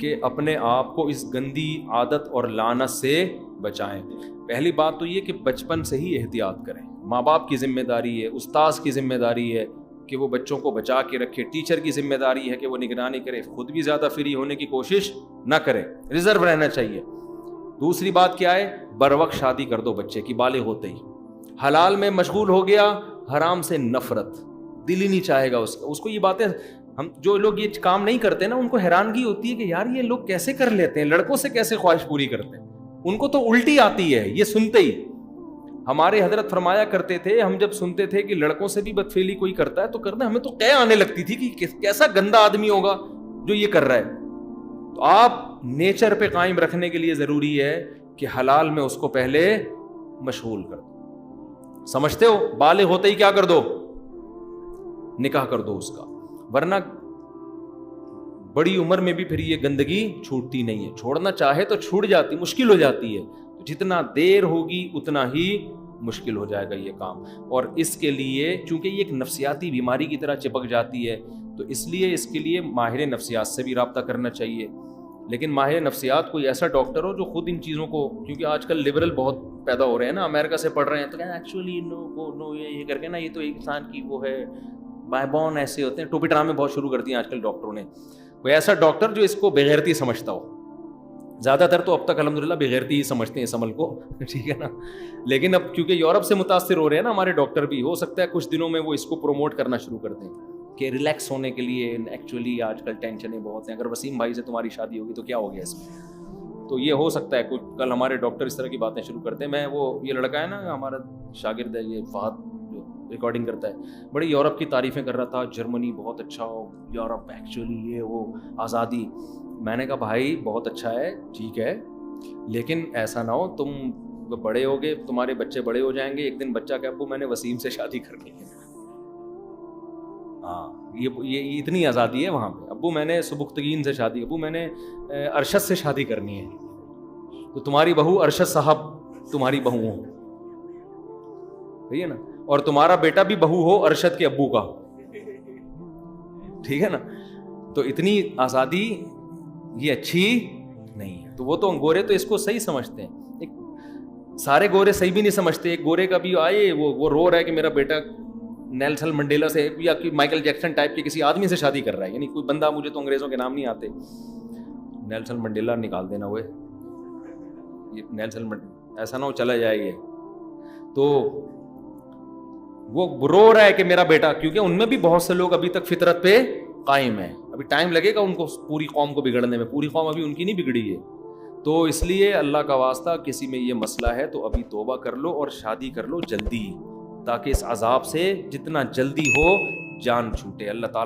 کہ اپنے آپ کو اس گندی عادت اور لعنت سے بچائیں. پہلی بات تو یہ کہ بچپن سے ہی احتیاط کریں. ماں باپ کی ذمہ داری ہے, استاذ کی ذمہ داری ہے کہ وہ بچوں کو بچا کے رکھے, ٹیچر کی ذمہ داری ہے کہ وہ نگرانی کرے, خود بھی زیادہ فری ہونے کی کوشش نہ کرے, ریزرو رہنا چاہیے. دوسری بات کیا ہے؟ بر وقت شادی کر دو بچے کی, بالغ ہوتے ہی. حلال میں مشغول ہو گیا, حرام سے نفرت, دل ہی نہیں چاہے گا اس کو یہ باتیں. ہم جو لوگ یہ کام نہیں کرتے نا ان کو حیرانگی ہوتی ہے کہ یار یہ لوگ کیسے کر لیتے ہیں, لڑکوں سے کیسے خواہش پوری کرتے ہیں, ان کو تو الٹی آتی ہے یہ سنتے ہی. ہمارے حضرت فرمایا کرتے تھے, ہم جب سنتے تھے کہ لڑکوں سے بھی بدفعلی کوئی کرتا ہے تو کرنا, ہمیں تو قے آنے لگتی تھی کہ کیسا گندا آدمی ہوگا جو یہ کر رہا ہے. تو آپ نیچر پہ قائم رکھنے کے لیے ضروری ہے کہ حلال میں اس کو پہلے مشغول کر دو. سمجھتے ہو؟ بالغ ہوتے ہی کیا کر دو, نکاح کر دو اس کا, ورنہ بڑی عمر میں بھی پھر یہ گندگی چھوٹتی نہیں ہے. چھوڑنا چاہے تو چھوٹ جاتی, مشکل ہو جاتی ہے. جتنا دیر ہوگی اتنا ہی مشکل ہو جائے گا یہ کام. اور اس کے لیے چونکہ یہ ایک نفسیاتی بیماری کی طرح چپک جاتی ہے تو اس لیے اس کے لیے ماہر نفسیات سے بھی رابطہ کرنا چاہیے. لیکن ماہر نفسیات کوئی ایسا ڈاکٹر ہو جو خود ان چیزوں کو, کیونکہ آج کل لبرل بہت پیدا ہو رہے ہیں نا, امریکہ سے پڑھ رہے ہیں, تو کہتے ہیں ایکچولی نو یہ کر کے نا, یہ تو ایک انسان کی وہ ہے, بائی بون ایسے ہوتے ہیں. ٹوپی ڈرامے بہت شروع کر دیے آج کل ڈاکٹروں نے. کوئی ایسا ڈاکٹر جو اس کو بغیرتی سمجھتا ہو, زیادہ تر تو اب تک الحمدللہ بغیرتی ہی سمجھتے ہیں اس عمل کو, ٹھیک ہے نا. لیکن اب کیونکہ یورپ سے متاثر ہو رہے ہیں نا ہمارے ڈاکٹر بھی, ہو سکتا ہے کچھ دنوں میں وہ اس کو پروموٹ کرنا شروع کر دیں کہ ریلیکس ہونے کے لیے. ایکچولی آج کل ٹینشنیں بہت ہیں, اگر وسیم بھائی سے تمہاری شادی ہوگی تو کیا ہو گیا اس میں, تو یہ ہو سکتا ہے کچھ کل ہمارے ڈاکٹر اس طرح کی باتیں شروع کرتے ہیں. میں وہ یہ لڑکا ہے نا ہمارا شاگرد ہے, یہ فہد جو ریکارڈنگ کرتا ہے, بڑی یورپ کی تعریفیں کر رہا تھا, جرمنی بہت اچھا ہو, یورپ ایکچولی یہ وہ آزادی. میں نے کہا بھائی بہت اچھا ہے, ٹھیک ہے, لیکن ایسا نہ ہو تم بڑے ہوگے, تمہارے بچے بڑے ہو جائیں گے, ایک دن بچہ کہ ابو میں نے وسیم سے شادی کرنی ہے. ہاں یہ اتنی آزادی ہے وہاں پہ, ابو میں نے سبکتگین سے شادی, ابو میں نے ارشد سے شادی کرنی ہے, تو تمہاری بہو ارشد صاحب تمہاری بہو ہو, ٹھیک ہے نا, اور تمہارا بیٹا بھی بہو ہو ارشد کے ابو کا, ٹھیک ہے نا. تو اتنی آزادی یہ اچھی نہیں ہے. تو وہ تو گورے تو اس کو صحیح سمجھتے ہیں, سارے گورے صحیح بھی نہیں سمجھتے. ایک گورے کا بھی آئے وہ رو رہا ہے کہ میرا بیٹا نیلسن منڈیلا سے یا مائیکل جیکسن ٹائپ کے کسی آدمی سے شادی کر رہا ہے, یعنی کوئی بندہ, مجھے تو انگریزوں کے نام نہیں آتے, نیلسن منڈیلا نکال دینا, ہوئے نیلسن منڈیلا ایسا نہ ہو چلا جائے گی. تو وہ رو رہا ہے کہ میرا بیٹا, کیونکہ ان میں بھی بہت سے لوگ ابھی تک فطرت پہ قائم ہیں, ابھی ٹائم لگے گا ان کو پوری قوم کو بگڑنے میں, پوری قوم ابھی ان کی نہیں بگڑی ہے. تو اس لیے اللہ کا واسطہ کسی میں یہ مسئلہ ہے تو ابھی توبہ کر لو اور شادی کر لو جلدی, تاکہ اس عذاب سے جتنا جلدی ہو جان چھوٹے. اللہ تعالیٰ